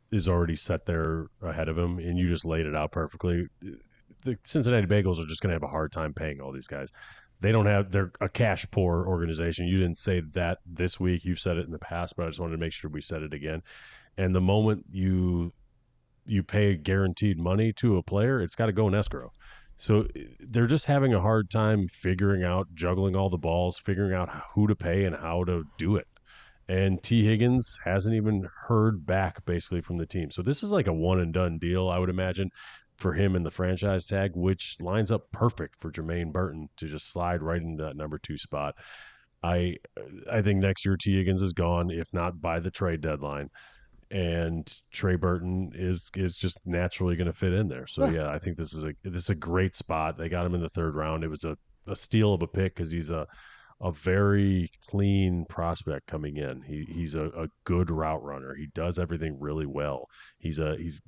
[SPEAKER 4] is already set there ahead of him, and you just laid it out perfectly. The Cincinnati Bengals are just going to have a hard time paying all these guys. They're a cash poor organization. You didn't say that this week. You've said it in the past, but I just wanted to make sure we said it again. And the moment you pay guaranteed money to a player, it's got to go in escrow. So they're just having a hard time figuring out, juggling all the balls, figuring out who to pay and how to do it. And T. Higgins hasn't even heard back basically from the team. So this is like a one and done deal, I would imagine. for him in the franchise tag, which lines up perfect for Jermaine Burton to just slide right into that number 2 spot. I think next year T. Higgins is gone, if not by the trade deadline, and Trey Burton is just naturally going to fit in there. So yeah, I think this is a great spot. They got him in the 3rd round. It was a steal of a pick because he's a very clean prospect coming in. He's a good route runner. He does everything really well. He's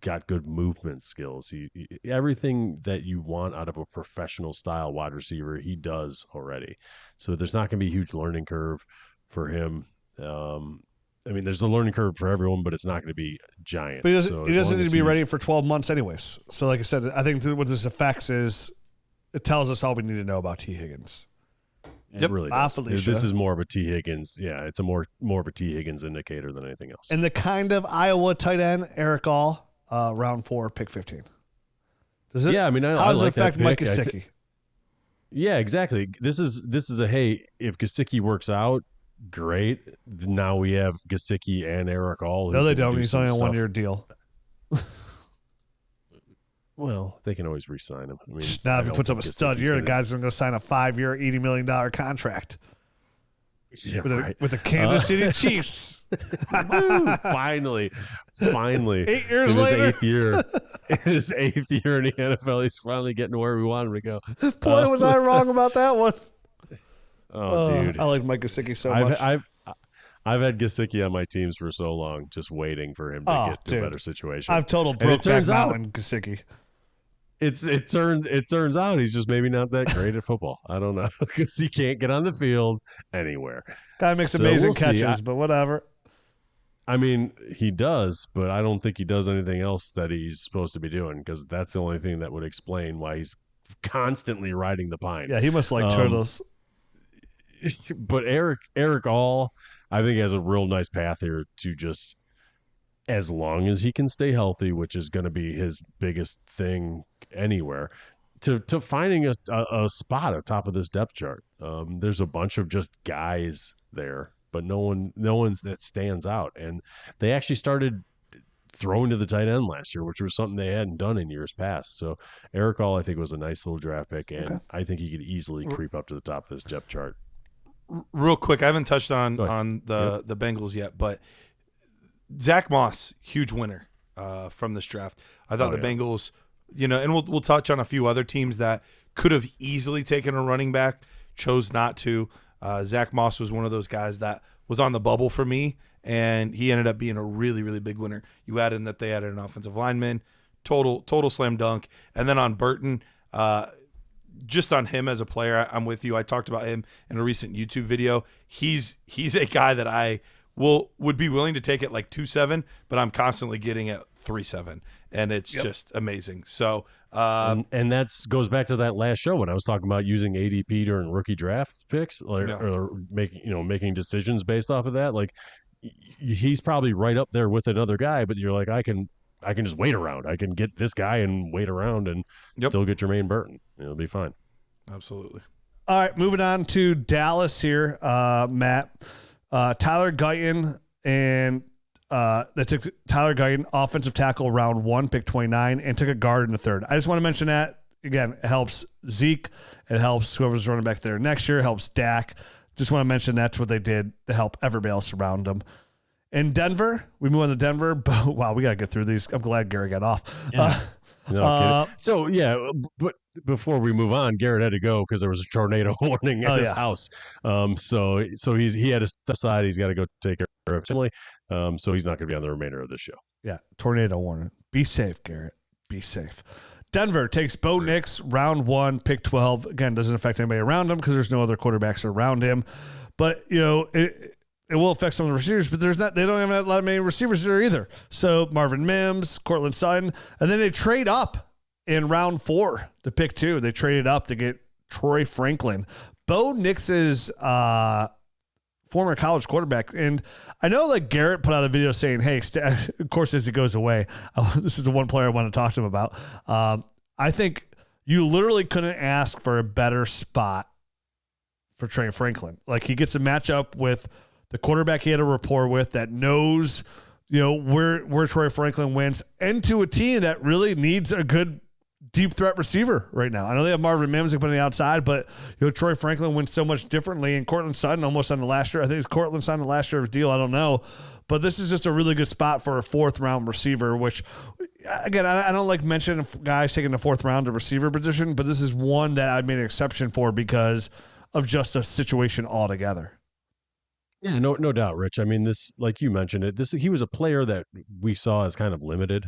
[SPEAKER 4] got good movement skills. He everything that you want out of a professional style wide receiver, he does already. So there's not going to be a huge learning curve for him. I mean, there's a learning curve for everyone, but it's not going to be giant.
[SPEAKER 3] But he doesn't need to be ready for 12 months anyways. So like I said, I think what this affects is it tells us all we need to know about T. Higgins.
[SPEAKER 4] It really does. This is more of a T. Higgins. Yeah, it's a more of a T. Higgins indicator than anything else.
[SPEAKER 3] And the kind of Iowa tight end, Erick All, round 4, pick 15. Does it?
[SPEAKER 4] Yeah, I mean, how
[SPEAKER 3] does it affect Mike Gesicki?
[SPEAKER 4] Yeah, exactly. This is a, hey, if Gesicki works out, great. Now we have Gesicki and Erick All.
[SPEAKER 3] No, they don't. He's only on a 1-year deal.
[SPEAKER 4] Well, they can always re-sign him. I mean,
[SPEAKER 3] now if he puts up a stud year, the guy's going to sign a 5-year, $80 million contract.
[SPEAKER 4] Yeah,
[SPEAKER 3] with the Kansas City Chiefs.
[SPEAKER 4] Finally.
[SPEAKER 3] 8 years later.
[SPEAKER 4] In his 8th year in the NFL, he's finally getting where we want him to go.
[SPEAKER 3] Boy, was I wrong about that one.
[SPEAKER 4] Oh, dude.
[SPEAKER 3] I like Mike Gesicki so much.
[SPEAKER 4] I've had Gesicki on my teams for so long, just waiting for him to get to a better situation.
[SPEAKER 3] I've total Brokeback Mountain Gesicki.
[SPEAKER 4] It turns out he's just maybe not that great at football. I don't know, because he can't get on the field anywhere.
[SPEAKER 3] Guy makes amazing catches, but whatever.
[SPEAKER 4] I mean, he does, but I don't think he does anything else that he's supposed to be doing, because that's the only thing that would explain why he's constantly riding the pine.
[SPEAKER 3] Yeah, he must like turtles.
[SPEAKER 4] But Erick All, I think, has a real nice path here to just, as long as he can stay healthy, which is going to be his biggest thing anywhere, to finding a spot atop of this depth chart. There's a bunch of just guys there, but no one's that stands out. And they actually started throwing to the tight end last year, which was something they hadn't done in years past. So Erick All, I think, was a nice little draft pick, and I think he could easily creep up to the top of this depth chart.
[SPEAKER 5] Real quick, I haven't touched on the Bengals yet, but Zach Moss, huge winner from this draft. I thought Bengals, and we'll touch on a few other teams that could have easily taken a running back, chose not to. Zach Moss was one of those guys that was on the bubble for me, and he ended up being a really, really big winner. You add in that they added an offensive lineman, total slam dunk. And then on Burton, just on him as a player, I'm with you. I talked about him in a recent YouTube video. He's a guy that I would be willing to take at like 2.7, but I'm constantly getting at 3.7, and it's just amazing. So
[SPEAKER 4] and that's goes back to that last show when I was talking about using ADP during rookie draft picks, or making decisions based off of that. Like, he's probably right up there with another guy, but you're like, I can just wait around. I can get this guy and wait around and still get Jermaine Burton. It'll be fine.
[SPEAKER 5] Absolutely.
[SPEAKER 3] All right, moving on to Dallas here, Matt. Tyler Guyton, and they took Tyler Guyton, offensive tackle, round 1, pick 29, and took a guard in the 3rd. I just want to mention that. Again, it helps Zeke. It helps whoever's running back there next year. It helps Dak. Just want to mention that's what they did to help everybody else around them. In Denver, we move on to Denver. But, wow, we got to get through these. I'm glad Gary got off.
[SPEAKER 4] Yeah. But before we move on, Garrett had to go because there was a tornado warning at his house. So he had to step aside. He's got to go take care of family. So he's not going to be on the remainder of the show.
[SPEAKER 3] Yeah, tornado warning. Be safe, Garrett. Be safe. Denver takes Bo Nix, round 1, pick 12. Again, doesn't affect anybody around him because there's no other quarterbacks around him. But, it will affect some of the receivers, but they don't have a lot of many receivers there either. So Marvin Mims, Cortland Sutton, and then they trade up in round 4 to pick 2. They traded up to get Troy Franklin, Bo Nix's former college quarterback. And I know like Garrett put out a video saying, hey, of course, as he goes away, this is the one player I want to talk to him about. I think you literally couldn't ask for a better spot for Troy Franklin. Like, he gets a matchup with the quarterback he had a rapport with that knows, where Troy Franklin wins, and to a team that really needs a good deep threat receiver right now. I know they have Marvin Mims on the outside, but Troy Franklin went so much differently, and Cortland Sutton almost on the last year. I think it's Cortland signed the last year of his deal. I don't know, but this is just a really good spot for a 4th round receiver. Which, again, I don't like mentioning guys taking the 4th round to receiver position, but this is one that I made an exception for because of just a situation altogether.
[SPEAKER 4] Yeah, no doubt, Rich. I mean, this, like you mentioned it, he was a player that we saw as kind of limited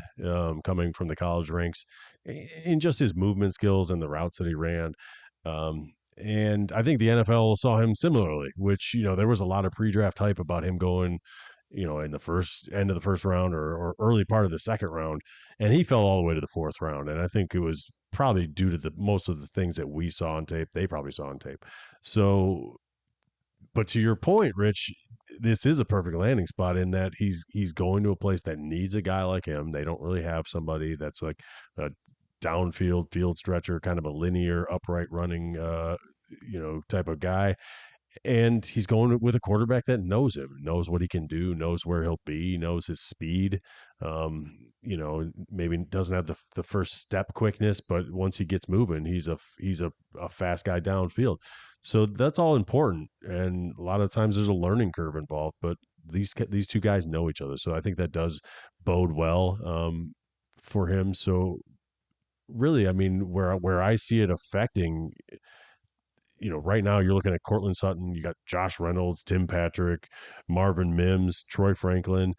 [SPEAKER 4] coming from the college ranks in just his movement skills and the routes that he ran. And I think the NFL saw him similarly, which, there was a lot of pre-draft hype about him going, in the end of the first round or early part of the second round. And he fell all the way to the 4th round. And I think it was probably due to most of the things that we saw on tape, they probably saw on tape. So, but to your point, Rich, this is a perfect landing spot in that he's going to a place that needs a guy like him. They don't really have somebody that's like a downfield field stretcher, kind of a linear upright running, type of guy. And he's going with a quarterback that knows him, knows what he can do, knows where he'll be, knows his speed. Maybe doesn't have the first step quickness, but once he gets moving, he's a fast guy downfield. So that's all important. And a lot of times there's a learning curve involved, but these 2 guys know each other. So I think that does bode well for him. So really, I mean, where I see it affecting, right now you're looking at Cortland Sutton, you got Josh Reynolds, Tim Patrick, Marvin Mims, Troy Franklin.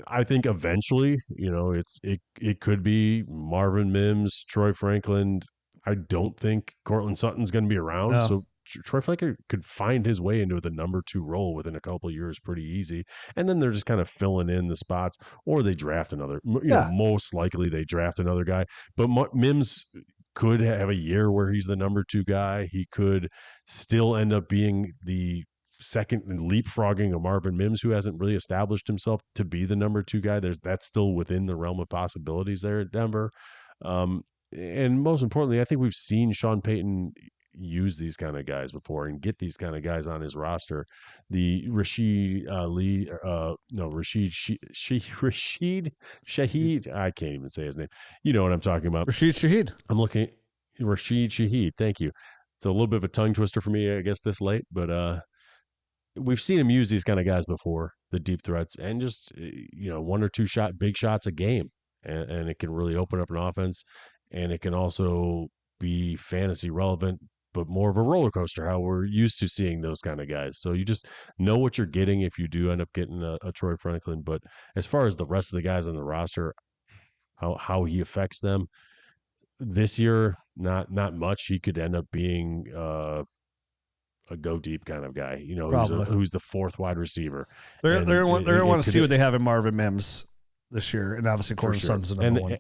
[SPEAKER 4] I think eventually, it could be Marvin Mims, Troy Franklin. I don't think Cortland Sutton's going to be around. No. So Troy Franklin could find his way into the number 2 role within a couple of years pretty easy. And then they're just kind of filling in the spots, or they draft another, most likely they draft another guy. But Mims could have a year where he's the number 2 guy. He could still end up being the second and leapfrogging of Marvin Mims, who hasn't really established himself to be the number 2 guy. That's still within the realm of possibilities there at Denver. And most importantly, I think we've seen Sean Payton use these kind of guys before and get these kind of guys on his roster. The Rashid Shaheed. I can't even say his name. You know what I'm talking about.
[SPEAKER 3] Rashid Shaheed.
[SPEAKER 4] I'm looking. Rashid Shaheed. Thank you. It's a little bit of a tongue twister for me, I guess, this late, but we've seen him use these kind of guys before, the deep threats, and just 1 or 2 big shots a game, and it can really open up an offense. And it can also be fantasy relevant, but more of a roller coaster, how we're used to seeing those kind of guys. So you just know what you're getting if you do end up getting a Troy Franklin. But as far as the rest of the guys on the roster, how he affects them this year, not much. He could end up being a go deep kind of guy, who's the 4th wide receiver.
[SPEAKER 3] They're going to want to see what they have in Marvin Mims this year, and obviously Cortland Sutton's the number 1.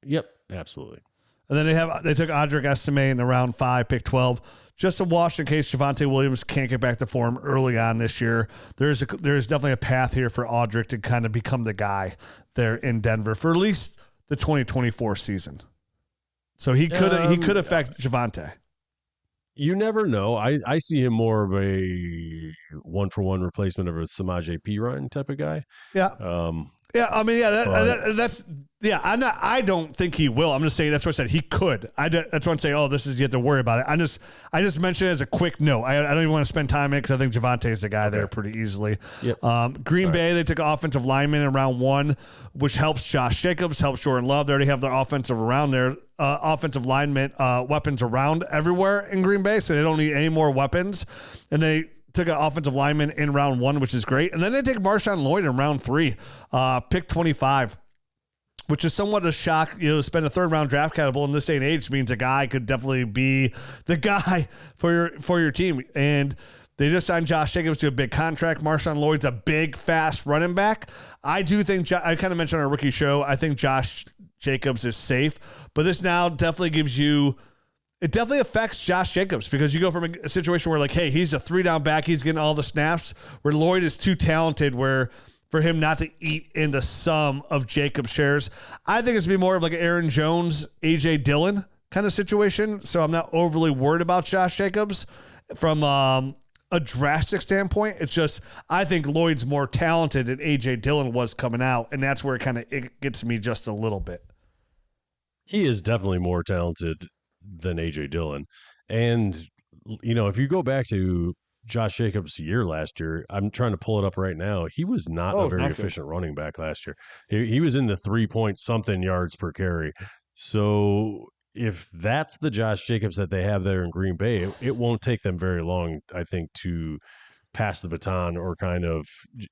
[SPEAKER 4] Yep, absolutely.
[SPEAKER 3] And then they took Audric Estime in the round 5, pick 12, just to wash in case Javonte Williams can't get back to form early on this year. There's definitely a path here for Audric to kind of become the guy there in Denver for at least the 2024 season. So he could affect Javonte.
[SPEAKER 4] You never know. I see him more of a 1-for-1 replacement of a Samaje Perine type of guy.
[SPEAKER 3] Yeah. I don't think he will. I'm just saying that's what I said. He could. That's why I'm saying, you have to worry about it. I just mentioned it as a quick note. I don't even want to spend time in it because I think Javonte is the guy there pretty easily. Yep. Green Bay, they took offensive lineman in round 1, which helps Josh Jacobs, helps Jordan Love. They already have their offensive lineman weapons around everywhere in Green Bay, so they don't need any more weapons. And they took an offensive lineman in round 1, which is great. And then they take MarShawn Lloyd in round 3, pick 25, which is somewhat a shock. To spend a 3rd round draft capital in this day and age means a guy could definitely be the guy for your team. And they just signed Josh Jacobs to a big contract. MarShawn Lloyd's a big, fast running back. I do think, I kind of mentioned on our rookie show, I think Josh Jacobs is safe, but this now definitely it definitely affects Josh Jacobs because you go from a situation where he's a 3-down back, he's getting all the snaps, where Lloyd is too talented for him not to eat into some of Jacobs' shares. I think it's going to be more of like an Aaron Jones, A.J. Dillon kind of situation, so I'm not overly worried about Josh Jacobs from a drastic standpoint. It's just I think Lloyd's more talented than A.J. Dillon was coming out, and that's where it gets me just a little bit.
[SPEAKER 4] He is definitely more talented than A.J. Dillon. And, if you go back to Josh Jacobs' year last year, I'm trying to pull it up right now. He was not a very efficient running back last year. He was in the 3-point-something yards per carry. So if that's the Josh Jacobs that they have there in Green Bay, it won't take them very long, I think, to pass the baton or kind of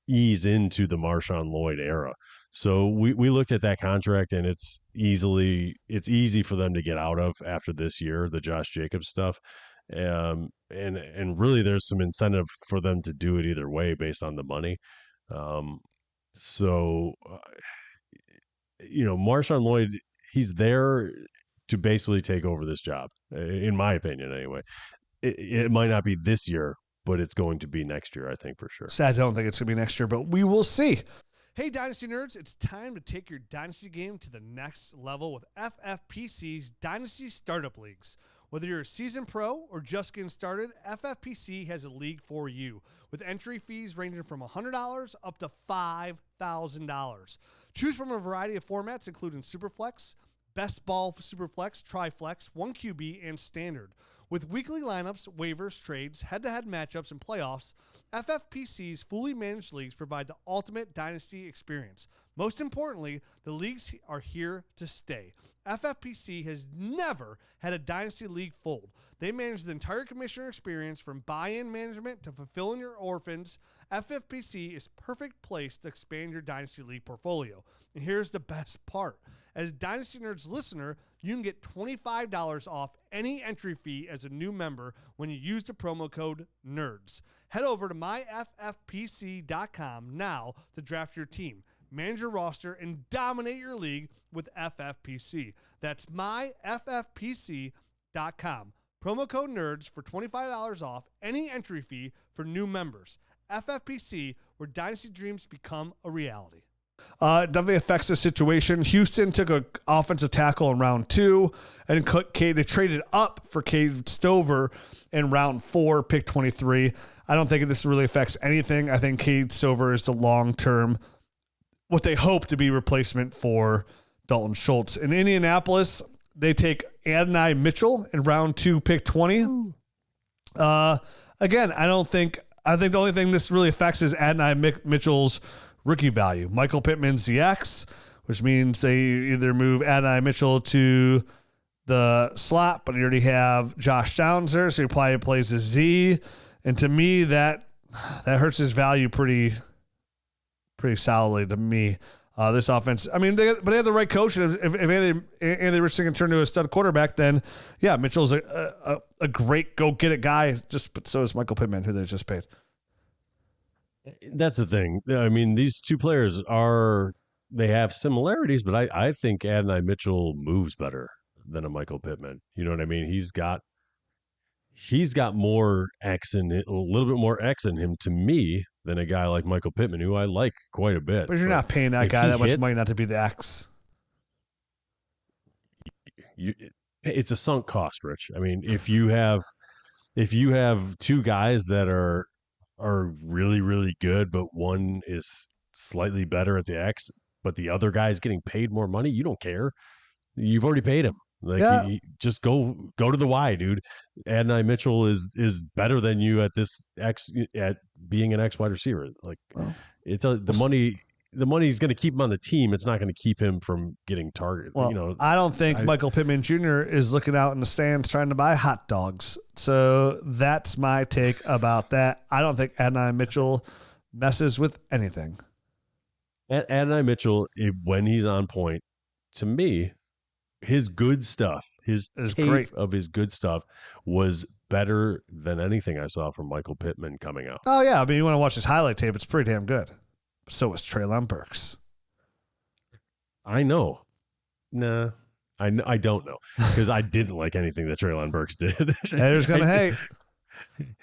[SPEAKER 4] ease into the MarShawn Lloyd era. So we looked at that contract, and it's easy for them to get out of after this year, the Josh Jacobs stuff. And really there's some incentive for them to do it either way based on the money. MarShawn Lloyd, he's there to basically take over this job, in my opinion anyway. It might not be this year, but it's going to be next year, I think, for sure.
[SPEAKER 3] Sad, I don't think it's going to be next year, but we will see. Hey, Dynasty Nerds, it's time to take your Dynasty game to the next level with FFPC's Dynasty Startup Leagues. Whether you're a seasoned pro or just getting started, FFPC has a league for you with entry fees ranging from $100 up to $5,000. Choose from a variety of formats, including Superflex, Best Ball Superflex, Triflex, 1QB, and Standard. With weekly lineups, waivers, trades, head-to-head matchups, and playoffs, FFPC's fully managed leagues provide the ultimate dynasty experience. Most importantly, the leagues are here to stay. FFPC has never had a dynasty league fold. They manage the entire commissioner experience from buy-in management to fulfilling your orphans. FFPC is perfect place to expand your dynasty league portfolio. And here's the best part. As a Dynasty Nerds listener, you can get $25 off any entry fee as a new member when you use the promo code NERDS. Head over to myffpc.com now to draft your team, manage your roster, and dominate your league with FFPC. That's myffpc.com. Promo code NERDS for $25 off any entry fee for new members. FFPC, where dynasty dreams become a reality. Definitely affects the situation. Houston took an offensive tackle in round 2, and they traded up for Cade Stover in round 4, pick 23. I don't think this really affects anything. I think Cade Stover is the long-term, what they hope to be replacement for Dalton Schultz. In Indianapolis, they take Adonai Mitchell in round 2, pick 20. Again, I think the only thing this really affects is Adonai Mitchell's rookie value. Michael Pittman's the X, which means they either move Adonai Mitchell to the slot, but you already have Josh Downs there, so he probably plays a Z. And to me, that hurts his value pretty solidly to me. This offense, I mean, they have the right coach. And if Anthony Richardson can turn to a stud quarterback, then yeah, Mitchell's a great go get it guy. But so is Michael Pittman, who they just paid.
[SPEAKER 4] That's the thing. I mean, these two players they have similarities, but I think Adonai Mitchell moves better than a Michael Pittman. You know what I mean? He's got more X a little bit more X in him to me than a guy like Michael Pittman, who I like quite a bit.
[SPEAKER 3] But you're not paying that guy that much money not to be the X.
[SPEAKER 4] It's a sunk cost, Rich. I mean, if you have two guys that are really, really good, but one is slightly better at the X, but the other guy is getting paid more money, you don't care. You've already paid him. You just go to the Y, dude. Adonai Mitchell is better than you at this X, at being an X wide receiver. The money is going to keep him on the team. It's not going to keep him from getting targeted.
[SPEAKER 3] Well, I don't think Michael Pittman Jr. is looking out in the stands trying to buy hot dogs. So that's my take about that. I don't think Adonai Mitchell messes with anything.
[SPEAKER 4] Adonai Mitchell, when he's on point, to me, his good stuff, his tape of his good stuff was better than anything I saw from Michael Pittman coming out.
[SPEAKER 3] Oh, yeah. I mean, you want to watch his highlight tape, it's pretty damn good. So was Treylon Burks.
[SPEAKER 4] I know. Nah, I don't know, because I didn't like anything that Treylon Burks did.
[SPEAKER 3] Haters gonna hate.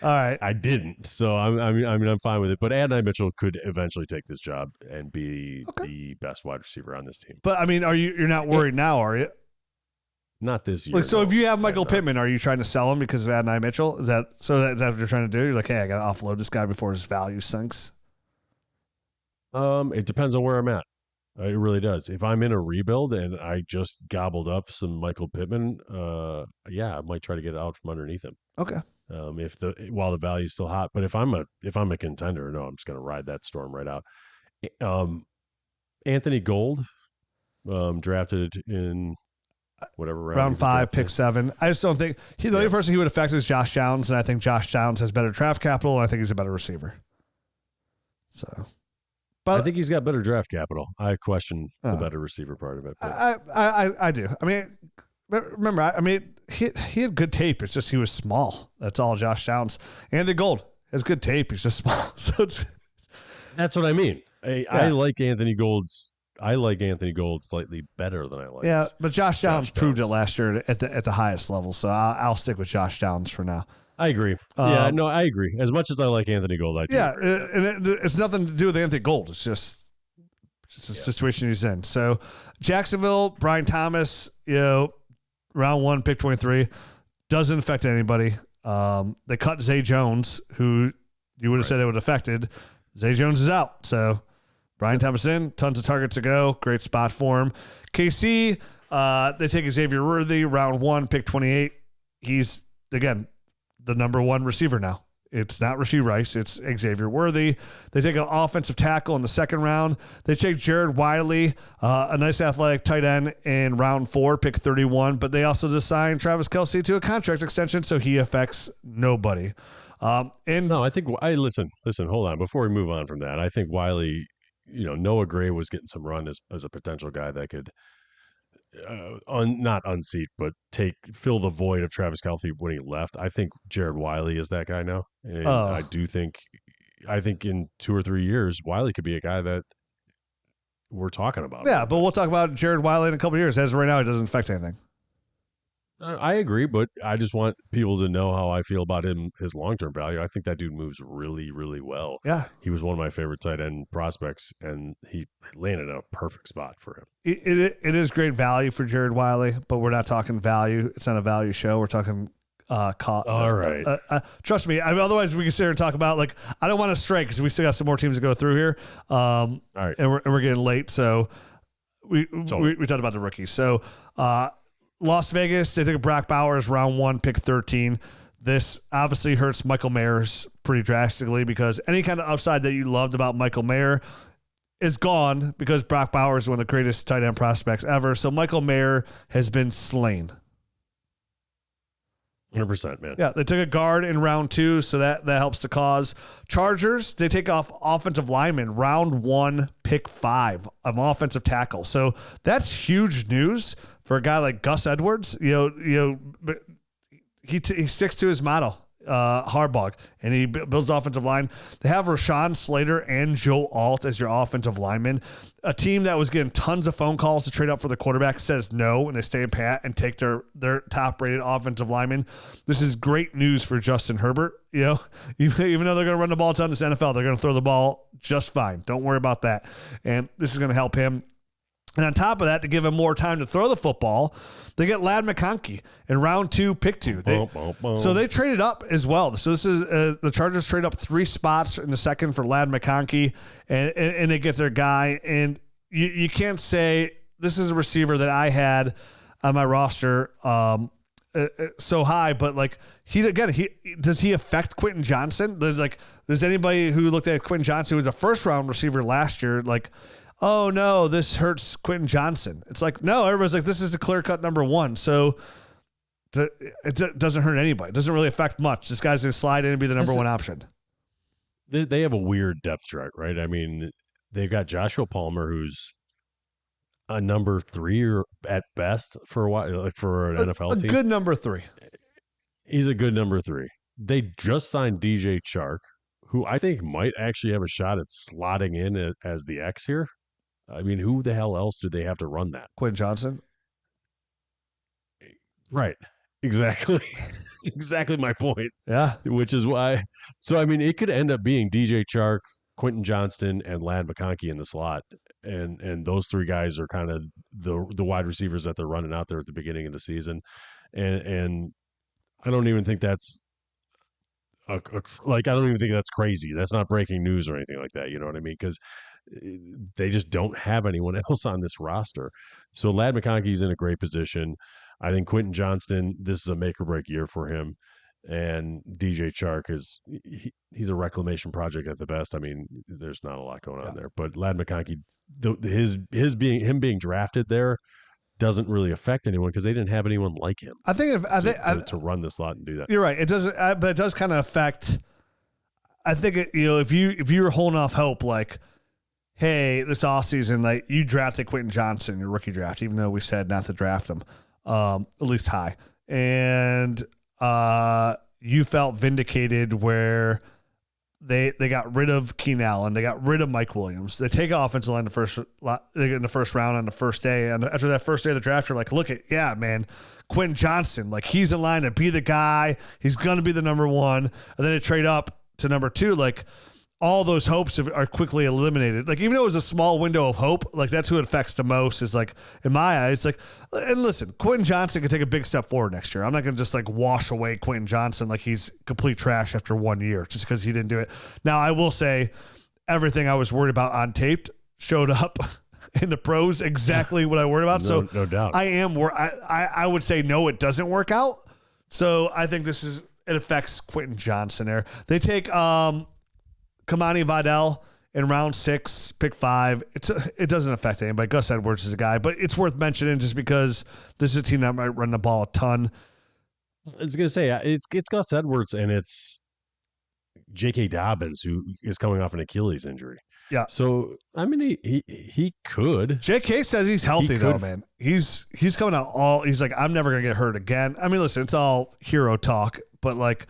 [SPEAKER 3] All right,
[SPEAKER 4] I didn't. So I'm fine with it. But Adonai Mitchell could eventually take this job and be the best wide receiver on this team.
[SPEAKER 3] But I mean, you're not worried now, are you?
[SPEAKER 4] Not this year.
[SPEAKER 3] So if you have Michael Pittman, are you trying to sell him because of Adonai Mitchell? Is that what you're trying to do? You're like, hey, I got to offload this guy before his value sinks.
[SPEAKER 4] It depends on where I'm at. It really does. If I'm in a rebuild and I just gobbled up some Michael Pittman, I might try to get out from underneath him.
[SPEAKER 3] Okay.
[SPEAKER 4] While the value's still hot, but if I'm a contender, no, I'm just going to ride that storm right out. Anthony Gold, drafted in whatever
[SPEAKER 3] round 5, pick 7. I just don't think the only person he would affect is Josh Downs, and I think Josh Downs has better draft capital, and I think he's a better receiver. So, but
[SPEAKER 4] I think he's got better draft capital. I question the better receiver part of it.
[SPEAKER 3] I do. I mean, remember, he had good tape. It's just he was small. That's all. Josh Downs and the Gold has good tape. He's just small. So
[SPEAKER 4] that's what I mean. I like Anthony Gold's. I like Anthony Gold slightly better than I like.
[SPEAKER 3] Yeah, but Josh Downs proved it last year at the highest level. So I'll stick with Josh Downs for now.
[SPEAKER 4] I agree. I agree. As much as I like Anthony Gold, I do.
[SPEAKER 3] Yeah, and it's nothing to do with Anthony Gold. It's just the situation he's in. So Jacksonville, Brian Thomas, round 1, pick 23, doesn't affect anybody. They cut Zay Jones, who you would have said it would have affected. Zay Jones is out. So Brian Thomas in, tons of targets to go. Great spot for him. KC, they take Xavier Worthy, round 1, pick 28. He's, again, the number 1 receiver now. It's not Rashee Rice. It's Xavier Worthy. They take an offensive tackle in the 2nd round. They take Jared Wiley, a nice athletic tight end, in round 4, pick 31. But they also just signed Travis Kelce to a contract extension, so he affects nobody. I
[SPEAKER 4] think listen, hold on. Before we move on from that, I think Wiley, Noah Gray was getting some run as a potential guy that could not unseat, but fill the void of Travis Kelce when he left. I think Jared Wiley is that guy now. And I think in 2 or 3 years, Wiley could be a guy that we're talking about.
[SPEAKER 3] Yeah, but we'll talk about Jared Wiley in a couple of years. As of right now, it doesn't affect anything.
[SPEAKER 4] I agree, but I just want people to know how I feel about him, his long-term value. I think that dude moves really, really well.
[SPEAKER 3] Yeah.
[SPEAKER 4] He was one of my favorite tight end prospects, and he landed in a perfect spot for him.
[SPEAKER 3] It is great value for Jared Wiley, but we're not talking value. It's not a value show. We're talking
[SPEAKER 4] all right.
[SPEAKER 3] Trust me. Otherwise, we can sit here and talk about, I don't want to stray because we still got some more teams to go through here. All right. And we're getting late. So we talked about the rookies. So, Las Vegas, they take Brock Bowers, round 1, pick 13. This obviously hurts Michael Mayer's pretty drastically because any kind of upside that you loved about Michael Mayer is gone because Brock Bowers is one of the greatest tight end prospects ever. So Michael Mayer has been slain.
[SPEAKER 4] 100%, man.
[SPEAKER 3] Yeah, they took a guard in round 2, so that helps the cause. Chargers, they take off offensive lineman, round 1, pick 5, an offensive tackle. So that's huge news for a guy like Gus Edwards. But he sticks to his motto, hardball, and he builds the offensive line. They have Rashawn Slater and Joe Alt as your offensive linemen. A team that was getting tons of phone calls to trade up for the quarterback says no, and they stay pat and take their top-rated offensive lineman. This is great news for Justin Herbert. Even though they're going to run the ball a ton in this NFL, they're going to throw the ball just fine. Don't worry about that. And this is going to help him. And on top of that, to give him more time to throw the football, they get Ladd McConkey in round 2, pick 2. So they traded up as well. So this is the Chargers trade up 3 spots in the 2nd for Ladd McConkey, and they get their guy. And you can't say this is a receiver that I had on my roster so high, but does he affect Quentin Johnson? Does anybody who looked at Quentin Johnson, who was a 1st-round receiver last year, oh no, this hurts Quentin Johnson? It's no, everybody's this is the clear-cut number 1. So it doesn't hurt anybody. It doesn't really affect much. This guy's going to slide in and be the number 1 option.
[SPEAKER 4] They have a weird depth chart, right? I mean, they've got Joshua Palmer, who's a number 3 or at best for a while, for an NFL team.
[SPEAKER 3] A good number 3.
[SPEAKER 4] He's a good number 3. They just signed DJ Chark, who I think might actually have a shot at slotting in as the X here. I mean, who the hell else do they have to run that?
[SPEAKER 3] Quentin Johnson?
[SPEAKER 4] Right. Exactly. Exactly my point.
[SPEAKER 3] Yeah.
[SPEAKER 4] Which is why. So, I mean, it could end up being DJ Chark, Quentin Johnston, and Ladd McConkey in the slot. And those 3 guys are kind of the wide receivers that they're running out there at the beginning of the season. And I don't even think that's like, I don't even think that's crazy. That's not breaking news or anything like that. You know what I mean? Because they just don't have anyone else on this roster. So Ladd McConkey's in a great position. I think Quentin Johnston, this is a make or break year for him. And DJ Chark he's a reclamation project at the best. I mean, there's not a lot going on there. But Ladd McConkey, him being drafted there doesn't really affect anyone because they didn't have anyone like him.
[SPEAKER 3] I think
[SPEAKER 4] to run this lot and do that.
[SPEAKER 3] You're right. It doesn't, but it does kind of affect. I think if you were holding off hope, like, hey, this offseason, like, you drafted Quentin Johnson, your rookie draft, even though we said not to draft him, at least high, and you felt vindicated where they got rid of Keenan Allen, they got rid of Mike Williams, they take offensive line they get in the first round on the first day, and after that first day of the draft, you're like, look at, yeah, man, Quentin Johnson, like, he's in line to be the guy, he's going to be the number one, and then they trade up to number two, like, all those hopes are quickly eliminated. Like, even though it was a small window of hope, like, that's who it affects the most is, like, in my eyes, like, and listen, Quentin Johnson can take a big step forward next year. I'm not going to just, like, wash away Quentin Johnson like he's complete trash after 1 year just because he didn't do it. Now, I will say everything I was worried about on tape showed up in the pros, exactly what I worried about.
[SPEAKER 4] No doubt.
[SPEAKER 3] I would say, no, it doesn't work out. So I think it affects Quentin Johnson there. They take, Kamani Vidal in round 6, pick 5. It doesn't affect anybody. Gus Edwards is a guy, but it's worth mentioning just because this is a team that might run the ball a ton.
[SPEAKER 4] I was going to say, it's Gus Edwards and it's J.K. Dobbins, who is coming off an Achilles injury.
[SPEAKER 3] Yeah.
[SPEAKER 4] So, I mean, he could.
[SPEAKER 3] J.K. says he's healthy, though, man. He's coming out he's like, I'm never going to get hurt again. I mean, listen, it's all hero talk, but, like,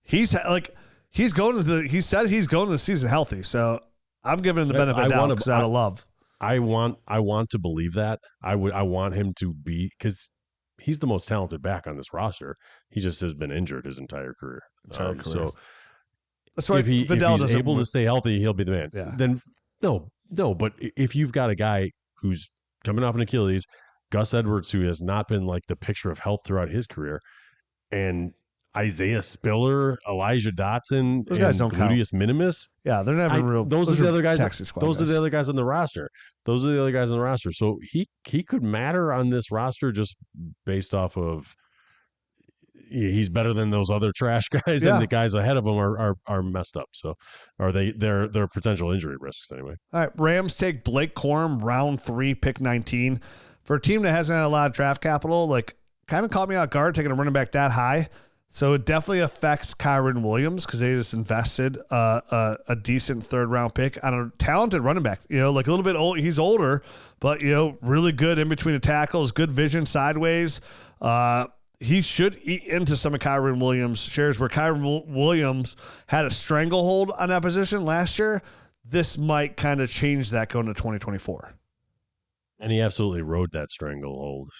[SPEAKER 3] he said he's going to the season healthy. So I'm giving him the benefit of the doubt because out of love.
[SPEAKER 4] I want to believe that. I want him to be, because he's the most talented back on this roster. He just has been injured his entire career. So
[SPEAKER 3] that's why
[SPEAKER 4] if he's able to stay healthy, he'll be the man.
[SPEAKER 3] Yeah.
[SPEAKER 4] Then no. But if you've got a guy who's coming off an Achilles, Gus Edwards, who has not been like the picture of health throughout his career, and Isaiah Spiller, Elijah Dotson,
[SPEAKER 3] those guys don't
[SPEAKER 4] Gluteus Minimus.
[SPEAKER 3] Yeah, they're not even real.
[SPEAKER 4] Those are the other guys.
[SPEAKER 3] Those
[SPEAKER 4] are the other guys on the roster. Those are the other guys on the roster. So he could matter on this roster just based off of he's better than those other trash guys, and the guys ahead of him are messed up. So, they're potential injury risks anyway.
[SPEAKER 3] All right, Rams take Blake Corum, round 3, pick 19, for a team that hasn't had a lot of draft capital. Like, kind of caught me off guard taking a running back that high. So it definitely affects Kyren Williams because they just invested a decent 3rd-round pick on a talented running back. You know, like a little bit old. He's older, but, you know, really good in between the tackles, good vision sideways. He should eat into some of Kyren Williams' shares where Kyren Williams had a stranglehold on that position last year. This might kind of change that going to 2024.
[SPEAKER 4] And he absolutely rode that stranglehold.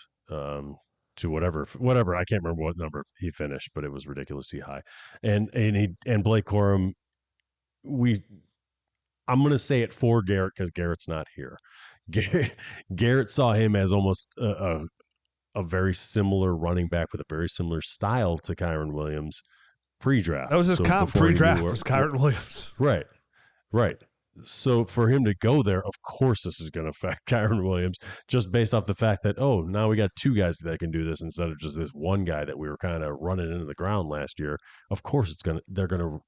[SPEAKER 4] To whatever I can't remember what number he finished, but it was ridiculously high. And Blake Corum, I'm going to say it for Garrett because Garrett's not here. Garrett saw him as almost a very similar running back with a very similar style to Kyren Williams pre-draft.
[SPEAKER 3] That was his comp pre-draft was Kyren Williams.
[SPEAKER 4] Right. So for him to go there, of course this is going to affect Kyren Williams just based off the fact that, now we got 2 guys that can do this instead of just this one guy that we were kind of running into the ground last year. Of course they're going to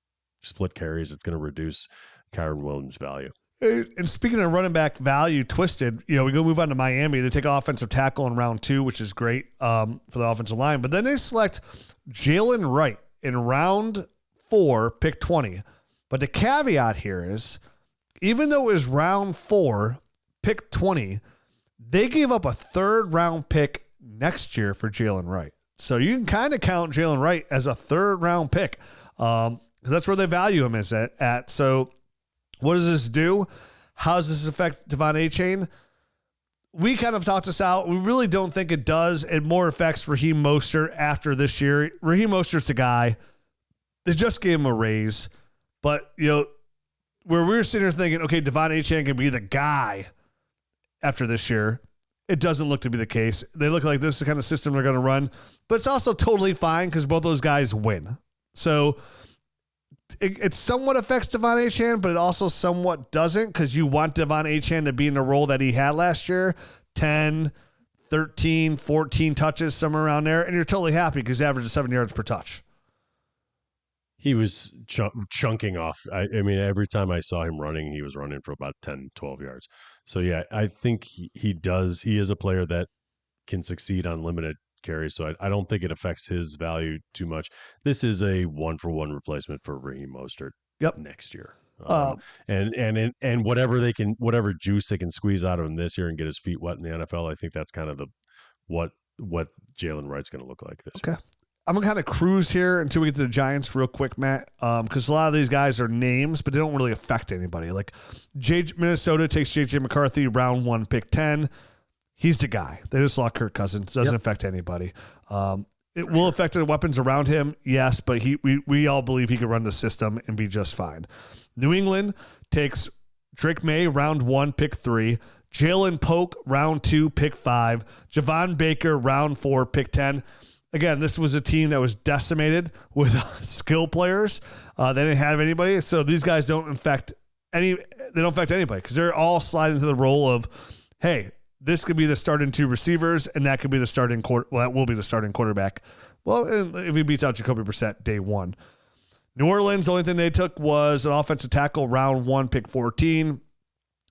[SPEAKER 4] split carries. It's going to reduce Kyren Williams' value.
[SPEAKER 3] And speaking of running back value twisted, we go move on to Miami. They take offensive tackle in round 2, which is great for the offensive line. But then they select Jalen Wright in round 4, pick 20. But the caveat here is, even though it was round 4, pick 20, they gave up a 3rd-round pick next year for Jalen Wright. So you can kind of count Jalen Wright as a 3rd-round pick because that's where they value him at. So what does this do? How does this affect Devon Achane? We kind of talked this out. We really don't think it does. It more affects Raheem Mostert after this year. Raheem Mostert's the guy. They just gave him a raise. But, where we were sitting here thinking, okay, Devon Achane can be the guy after this year, it doesn't look to be the case. They look like this is the kind of system they're going to run, but it's also totally fine because both those guys win. So it somewhat affects Devon Achane, but it also somewhat doesn't, because you want Devon Achane to be in the role that he had last year, 10, 13, 14 touches, somewhere around there, and you're totally happy because he averaged 7 yards per touch.
[SPEAKER 4] He was chunking off. I mean, every time I saw him running, he was running for about 10, 12 yards. So, yeah, I think he does. He is a player that can succeed on limited carries, so I don't think it affects his value too much. This is a one-for-one replacement for Raheem Mostert next year. And whatever juice they can squeeze out of him this year and get his feet wet in the NFL, I think that's kind of what Jalen Wright's going to look like this year.
[SPEAKER 3] I'm going to kind of cruise here until we get to the Giants real quick, Matt, because a lot of these guys are names, but they don't really affect anybody. Like Minnesota takes J.J. McCarthy, round 1, pick 10. He's the guy. They just lost Kirk Cousins. Doesn't affect anybody. It will affect the weapons around him, yes, but we all believe he can run the system and be just fine. New England takes Drake May, round 1, pick 3. Jalen Polk, round 2, pick 5. Javon Baker, round 4, pick 10. Again, this was a team that was decimated with skill players. They didn't have anybody, so these guys don't affect anybody because they're all sliding into the role of, hey, this could be the starting 2 receivers, and that could be the starting that will be the starting quarterback. Well, if he beats out Jacoby Brissett day 1. New Orleans, the only thing they took was an offensive tackle, round 1, pick 14.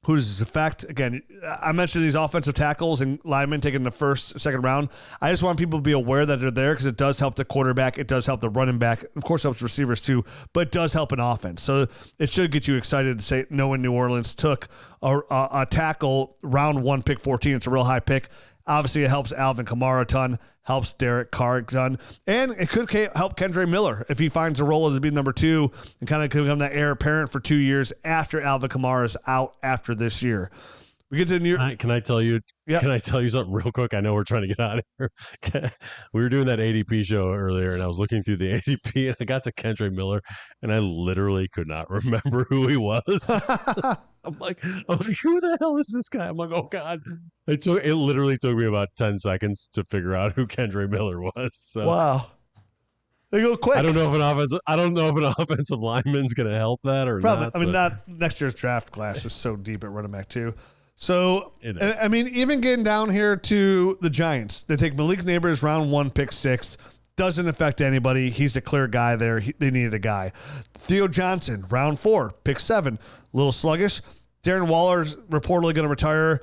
[SPEAKER 3] Who does this affect? Again, I mentioned these offensive tackles and linemen taking the first, second round. I just want people to be aware that they're there because it does help the quarterback. It does help the running back. Of course, it helps receivers too, but it does help an offense. So it should get you excited to say, knowing New Orleans took a tackle, round 1, pick 14. It's a real high pick. Obviously, it helps Alvin Kamara a ton, helps Derek Carr a ton, and it could help Kendre Miller if he finds a role as being number 2 and kind of become that heir apparent for 2 years after Alvin Kamara is out after this year. We get to New York.
[SPEAKER 4] Can I tell you? Yeah. Can I tell you something real quick? I know we're trying to get out of here. We were doing that ADP show earlier, and I was looking through the ADP, and I got to Kendre Miller, and I literally could not remember who he was. I'm like, who the hell is this guy? I'm like, oh God. It literally took me about 10 seconds to figure out who Kendre Miller was. So.
[SPEAKER 3] Wow. They go quick.
[SPEAKER 4] I don't know if an offensive lineman's going to help that or
[SPEAKER 3] probably.
[SPEAKER 4] not.
[SPEAKER 3] I mean, not next year's draft class is so deep at running back too. So, I mean, even getting down here to the Giants, they take Malik Neighbors, round 1, pick 6. Doesn't affect anybody. He's a clear guy there. They needed a guy. Theo Johnson, round 4, pick 7. A little sluggish. Darren Waller's reportedly going to retire.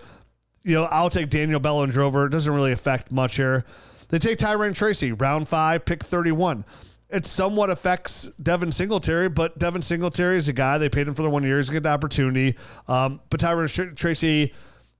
[SPEAKER 3] I'll take Daniel Bellinger. It doesn't really affect much here. They take Tyrann Tracy, round 5, pick 31. It somewhat affects Devin Singletary, but Devin Singletary is a guy. They paid him for the 1 year. He's going to get the opportunity. But Tyrann Tracy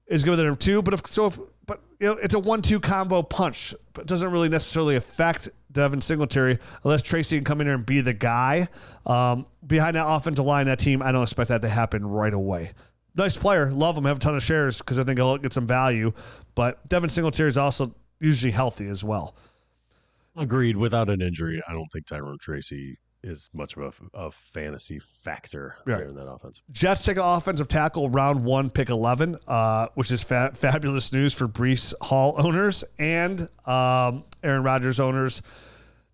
[SPEAKER 3] is going to be number 2. But it's a 1-2 combo punch. But it doesn't really necessarily affect Devin Singletary unless Tracy can come in there and be the guy. Behind that offensive line, that team, I don't expect that to happen right away. Nice player. Love him. Have a ton of shares because I think he'll get some value. But Devin Singletary is also usually healthy as well.
[SPEAKER 4] Agreed. Without an injury, I don't think Tyrann Tracy is much of a fantasy factor there in that offense.
[SPEAKER 3] Jets take an offensive tackle, round 1, pick 11, which is fabulous news for Breece Hall owners and Aaron Rodgers owners.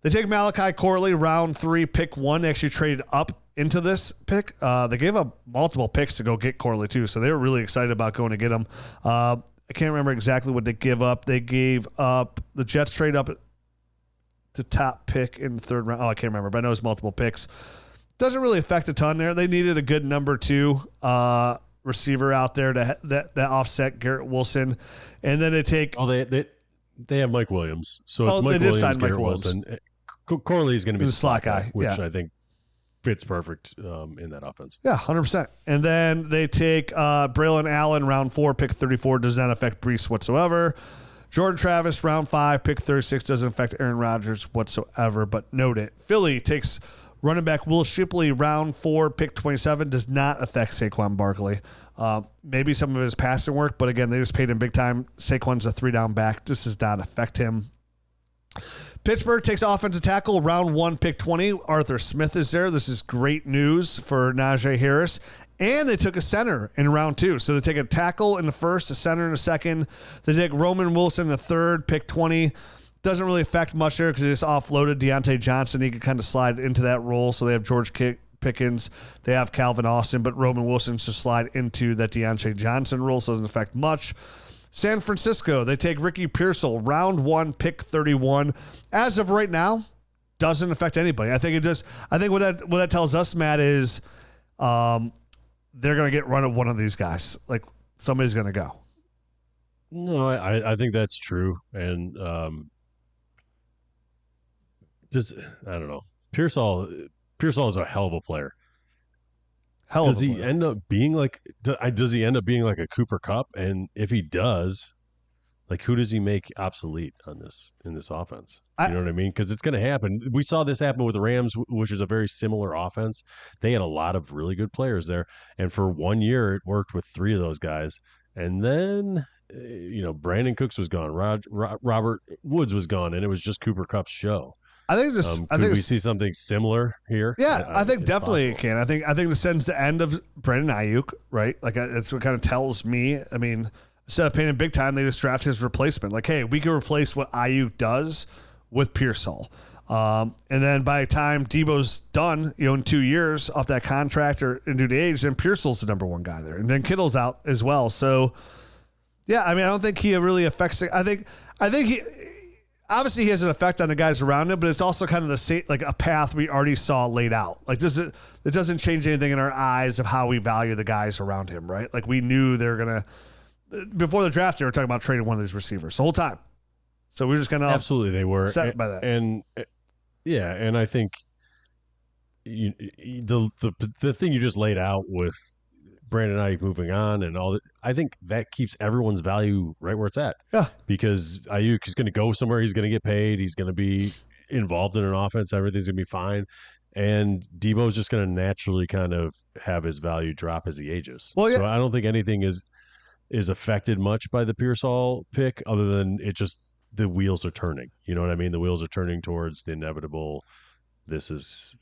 [SPEAKER 3] They take Malachi Corley, round 3, pick 1. They actually traded up into this pick. They gave up multiple picks to go get Corley too, so they were really excited about going to get him. I can't remember exactly what they give up. They gave up, the Jets trade up to top pick in the 3rd round. I can't remember, but I know it's multiple picks. Doesn't really affect a ton there. They needed a good number 2 receiver out there that offset Garrett Wilson. And then they take...
[SPEAKER 4] they have Mike Williams. So it's Mike Williams, Garrett Wilson. Corley is going to be the slot guy, which I think fits perfect in that offense.
[SPEAKER 3] Yeah, 100%. And then they take Braylon Allen, round 4, pick 34. Does not affect Breece whatsoever. Jordan Travis, round 5, pick 36. Doesn't affect Aaron Rodgers whatsoever, but note it. Philly takes running back Will Shipley, round 4, pick 27. Does not affect Saquon Barkley. Maybe some of his passing work, but again, they just paid him big time. Saquon's a 3-down back. This does not affect him. Pittsburgh takes offensive tackle, round 1, pick 20. Arthur Smith is there. This is great news for Najee Harris. And they took a center in round 2. So they take a tackle in the 1st, a center in the 2nd. They take Roman Wilson in the 3rd, pick 20. Doesn't really affect much there because they just offloaded Deontay Johnson. He could kind of slide into that role. So they have George Pickens. They have Calvin Austin, but Roman Wilson's to slide into that Deontay Johnson role, so it doesn't affect much. San Francisco, they take Ricky Pearsall, round 1, pick 31. As of right now, doesn't affect anybody. I think what that tells us, Matt, is they're going to get run of one of these guys. Like, somebody's going to go.
[SPEAKER 4] No, I think that's true. And I don't know. Pearsall is a hell of a player. Does he end up being like a Cooper Kupp? And if he does, like, who does he make obsolete in this offense? You know what I mean? Because it's going to happen. We saw this happen with the Rams, which is a very similar offense. They had a lot of really good players there, and for 1 year it worked with 3 of those guys. And then, Brandon Cooks was gone, Robert Woods was gone, and it was just Cooper Kupp's show.
[SPEAKER 3] I think
[SPEAKER 4] we see something similar here?
[SPEAKER 3] Yeah, I think definitely it can. I think this ends the end of Brandon Ayuk, right? Like, that's what kind of tells me. I mean, instead of paying him big time, they just draft his replacement. Like, hey, we can replace what Ayuk does with Pearsall. And then by the time Debo's done, in 2 years off that contract or due to age, then Pearsall's the number 1 guy there. And then Kittle's out as well. So, yeah, I mean, I don't think he really affects it. I think he obviously he has an effect on the guys around him, but it's also kind of the same, like a path we already saw laid out. Like, it doesn't change anything in our eyes of how we value the guys around him, right? Like, we knew they were going to, before the draft, they were talking about trading one of these receivers the whole time. So we were just kind of
[SPEAKER 4] absolutely they were
[SPEAKER 3] set by that.
[SPEAKER 4] And yeah, and I think the thing you just laid out with Brandon Ayuk moving on and all that, I think that keeps everyone's value right where it's at.
[SPEAKER 3] Yeah.
[SPEAKER 4] Because Ayuk is going to go somewhere, he's going to get paid, he's going to be involved in an offense, everything's going to be fine. And Debo's just going to naturally kind of have his value drop as he ages.
[SPEAKER 3] Well, yeah.
[SPEAKER 4] So I don't think anything is affected much by the Pearsall pick, other than it just, the wheels are turning. You know what I mean? The wheels are turning towards the inevitable. This is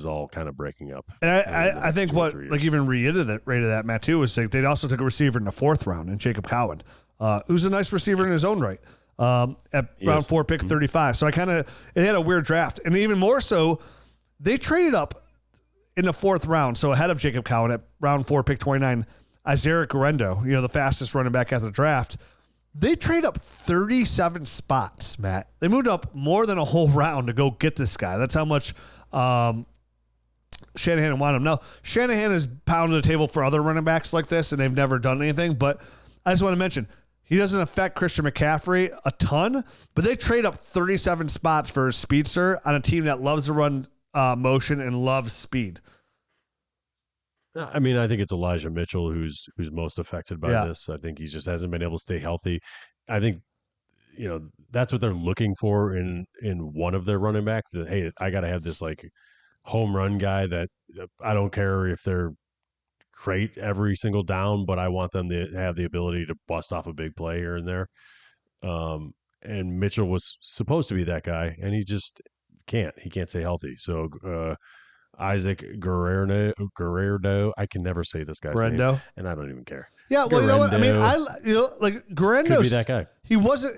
[SPEAKER 4] all kind of breaking up.
[SPEAKER 3] And I think what, like, even reiterated that, Matt, too, was like they also took a receiver in the 4th round in Jacob Cowan, who's a nice receiver in his own right, at round 4, pick 35. So it had a weird draft. And even more so, they traded up in the 4th round. So ahead of Jacob Cowan at round 4, pick 29, Isaiah Guerrero, the fastest running back after the draft. They trade up 37 spots, Matt. They moved up more than a whole round to go get this guy. That's how much Shanahan wanted him. Now, Shanahan has pounded the table for other running backs like this, and they've never done anything. But I just want to mention, he doesn't affect Christian McCaffrey a ton, but they trade up 37 spots for a speedster on a team that loves to run motion and loves speed.
[SPEAKER 4] I mean, I think it's Elijah Mitchell who's most affected by this. I think he just hasn't been able to stay healthy. I think, that's what they're looking for in one of their running backs. That, hey, I got to have this like home run guy that I don't care if they're great every single down, but I want them to have the ability to bust off a big play here and there. And Mitchell was supposed to be that guy, and he just can't. He can't stay healthy. So, Isaac Guerrero, I can never say this guy's name, and I don't even care.
[SPEAKER 3] Yeah, well, you know what? I mean, Guerrero
[SPEAKER 4] could be that guy.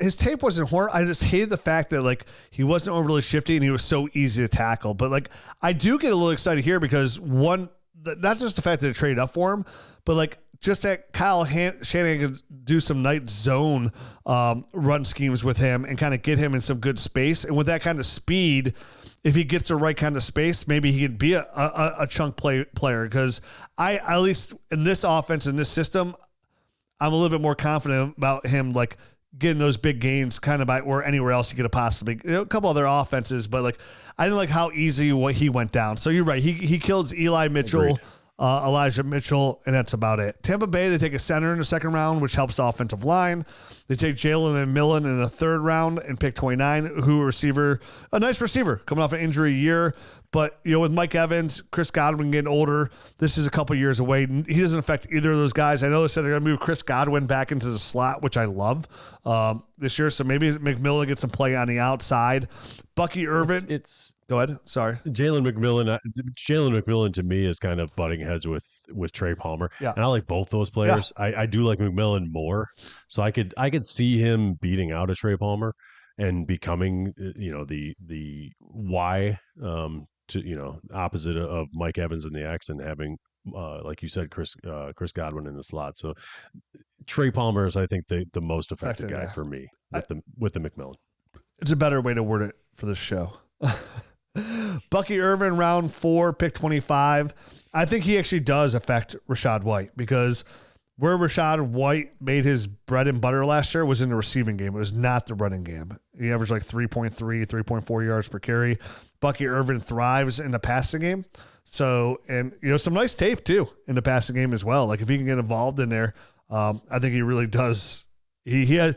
[SPEAKER 3] His tape wasn't horrible. I just hated the fact that, like, he wasn't overly shifty and he was so easy to tackle. But, like, I do get a little excited here because, one, not just the fact that they traded up for him, but, like, just that Kyle Shanahan could do some night zone run schemes with him and kind of get him in some good space. And with that kind of speed, if he gets the right kind of space, maybe he could be a chunk player. Because at least in this offense, in this system, I'm a little bit more confident about him, like, getting those big gains kind of by or anywhere else he could have possibly, a couple other offenses, but, like, I didn't like how easy he went down. So you're right. He kills Eli Mitchell, Elijah Mitchell, and that's about it. Tampa Bay, they take a center in the 2nd round, which helps the offensive line. They take Jalen McMillan in the 3rd round and pick 29, a nice receiver coming off an injury year. But, with Mike Evans, Chris Godwin getting older, this is a couple years away. He doesn't affect either of those guys. I know they said they're going to move Chris Godwin back into the slot, which I love this year. So maybe McMillan gets some play on the outside. Bucky Irvin. Go ahead. Sorry.
[SPEAKER 4] Jalen McMillan to me is kind of butting heads with Trey Palmer.
[SPEAKER 3] Yeah.
[SPEAKER 4] And I like both those players. Yeah. I do like McMillan more. So I could see him beating out a Trey Palmer and becoming, the Y to opposite of Mike Evans in the X and having like you said, Chris Godwin in the slot. So Trey Palmer is, I think, the most effective guy for me with the McMillan.
[SPEAKER 3] It's a better way to word it for this show. Bucky Irvin, round 4, pick 25. I think he actually does affect Rachaad White, because where Rachaad White made his bread and butter last year was in the receiving game. It was not the running game. He averaged like 3.3, 3.4 yards per carry. Bucky Irvin thrives in the passing game. So, and some nice tape too in the passing game as well. Like if he can get involved in there, I think he really does. He has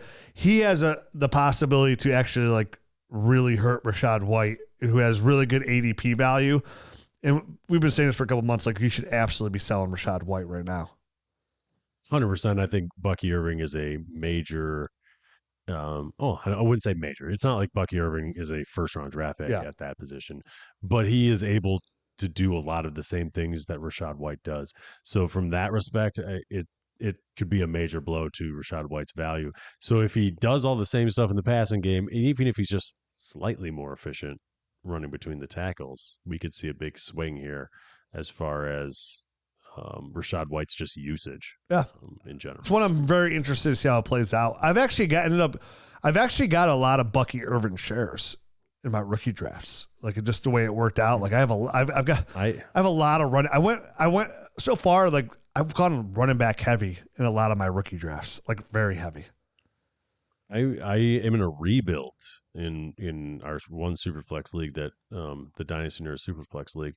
[SPEAKER 3] the possibility to actually like really hurt Rachaad White, who has really good ADP value. And we've been saying this for a couple months. Like you should absolutely be selling Rachaad White right now.
[SPEAKER 4] 100%. I think Bucky Irving is a major. I wouldn't say major. It's not like Bucky Irving is a first-round draft pick at that position, but he is able to do a lot of the same things that Rachaad White does. So from that respect, it could be a major blow to Rachaad White's value. So if he does all the same stuff in the passing game, and even if he's just slightly more efficient running between the tackles, we could see a big swing here as far as Rachaad White's just usage in general. It's
[SPEAKER 3] one I'm very interested to see how it plays out. I've actually got a lot of Bucky Irvin shares in my rookie drafts. Like just the way it worked out. Like I have a lot of running. I went so far, like I've gone running back heavy in a lot of my rookie drafts, like very heavy.
[SPEAKER 4] I am in a rebuild in our one Superflex league, that the Dynasty Nerd Superflex league.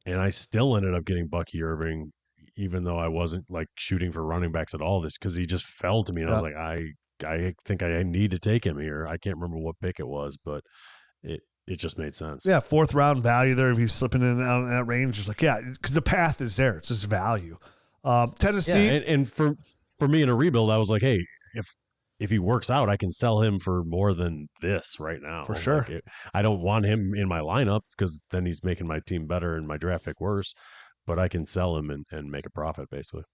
[SPEAKER 4] And I still ended up getting Bucky Irving, even though I wasn't like shooting for running backs at all, because he just fell to me. And I was like, I think I need to take him here. I can't remember what pick it was, but it just made sense. Yeah,
[SPEAKER 3] 4th round value there if he's slipping in and out in that range. Just like, because the path is there. It's just value. Tennessee.
[SPEAKER 4] Yeah, and for me in a rebuild, I was like, hey, if he works out, I can sell him for more than this right now.
[SPEAKER 3] For sure.
[SPEAKER 4] Like I don't want him in my lineup because then he's making my team better and my draft pick worse, but I can sell him and make a profit basically.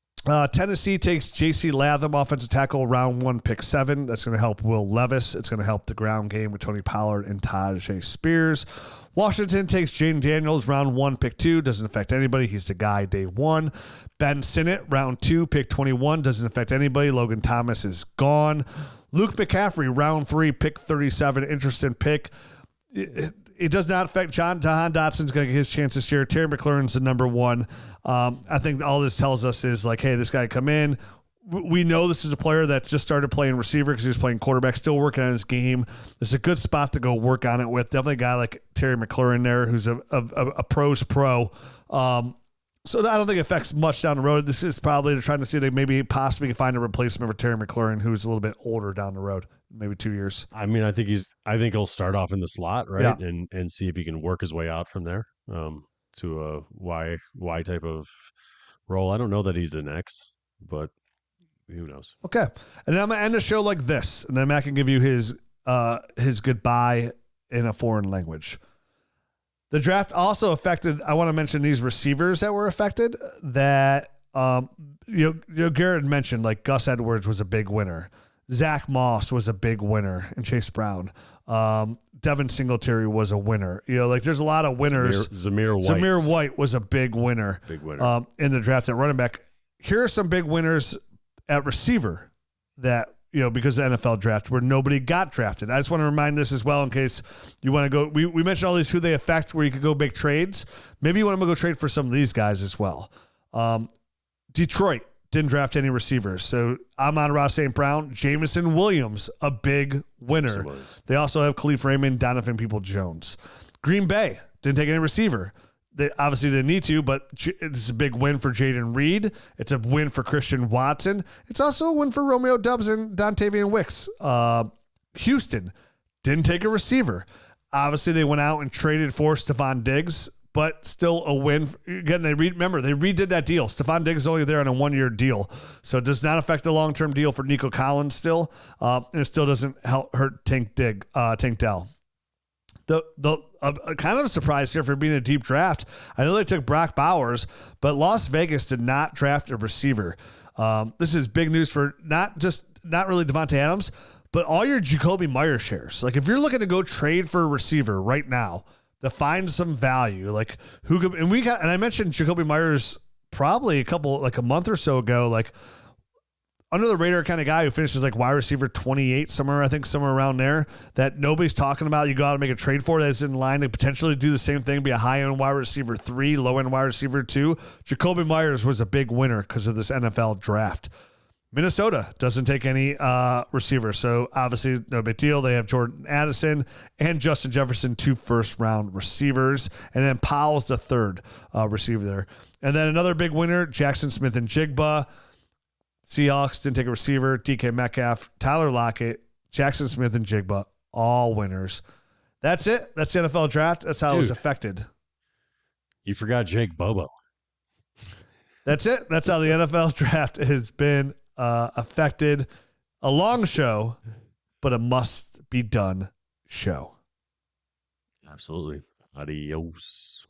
[SPEAKER 3] Tennessee takes J.C. Latham, offensive tackle, round 1, pick 7. That's going to help Will Levis. It's going to help the ground game with Tony Pollard and Tajay Spears. Washington takes Jaden Daniels, round 1, pick 2. Doesn't affect anybody. He's the guy day 1. Ben Sinnott, round 2, pick 21. Doesn't affect anybody. Logan Thomas is gone. Luke McCaffrey, round 3, pick 37. Interesting pick. It does not affect Jahan Dotson's going to get his chance this year. Terry McLaurin's the number 1. I think all this tells us is like, hey, this guy come in. We know this is a player that just started playing receiver because he was playing quarterback, still working on his game. This is a good spot to go work on it with. Definitely a guy like Terry McLaurin there who's a pro's pro. So I don't think it affects much down the road. This is probably they're trying to see if they maybe possibly can find a replacement for Terry McLaurin, who's a little bit older down the road, maybe 2 years.
[SPEAKER 4] I mean, I think he'll start off in the slot, right? Yeah. And see if he can work his way out from there to a Y type of role. I don't know that he's an X, but who knows?
[SPEAKER 3] Okay. And then I'm going to end the show like this, and then Matt can give you his goodbye in a foreign language. The draft also affected, I want to mention these receivers that were affected that, Garrett mentioned, like Gus Edwards was a big winner. Zach Moss was a big winner, and Chase Brown. Devin Singletary was a winner. There's a lot of winners. Zamir White was a big winner. In the draft at running back. Here are some big winners at receiver that, because of the NFL draft where nobody got drafted. I just want to remind this as well in case you want to go. We mentioned all these who they affect where you could go make trades. Maybe you want to go trade for some of these guys as well. Detroit didn't draft any receivers. So Amon-Ra St. Brown, Jameson Williams, a big winner. They also have Khalif Raymond, Donovan Peoples-Jones. Green Bay didn't take any receiver. They obviously didn't need to, but it's a big win for Jaden Reed. It's a win for Christian Watson. It's also a win for Romeo Doubs and Dontavian Wicks. Houston didn't take a receiver. Obviously, they went out and traded for Stephon Diggs, but still a win. Again, they redid that deal. Stephon Diggs is only there on a 1-year deal, so it does not affect the long-term deal for Nico Collins still, and it still doesn't hurt Tank Dell. Kind of a surprise here for being a deep draft. I know they took Brock Bowers, but Las Vegas did not draft a receiver. This is big news for not really Devontae Adams, but all your Jacoby Myers shares. Like if you're looking to go trade for a receiver right now, to find some value, like who could, and I mentioned Jacoby Myers probably a month or so ago, like under the radar kind of guy who finishes like wide receiver 28 somewhere around there that nobody's talking about. You go out and make a trade for that's in line to potentially do the same thing, be a high end wide receiver 3, low end wide receiver 2. Jacoby Myers was a big winner because of this NFL draft. Minnesota doesn't take any receivers, so obviously no big deal. They have Jordan Addison and Justin Jefferson, 2 first-round receivers, and then Powell's the 3rd receiver there. And then another big winner, Jackson Smith and Jigba. Seahawks didn't take a receiver. DK Metcalf, Tyler Lockett, Jackson Smith and Jigba, all winners. That's it. That's the NFL draft. That's how it was affected.
[SPEAKER 4] You forgot Jake Bobo.
[SPEAKER 3] That's it. That's how the NFL draft has been affected. A long show, but a must be done show.
[SPEAKER 4] Absolutely. Adios.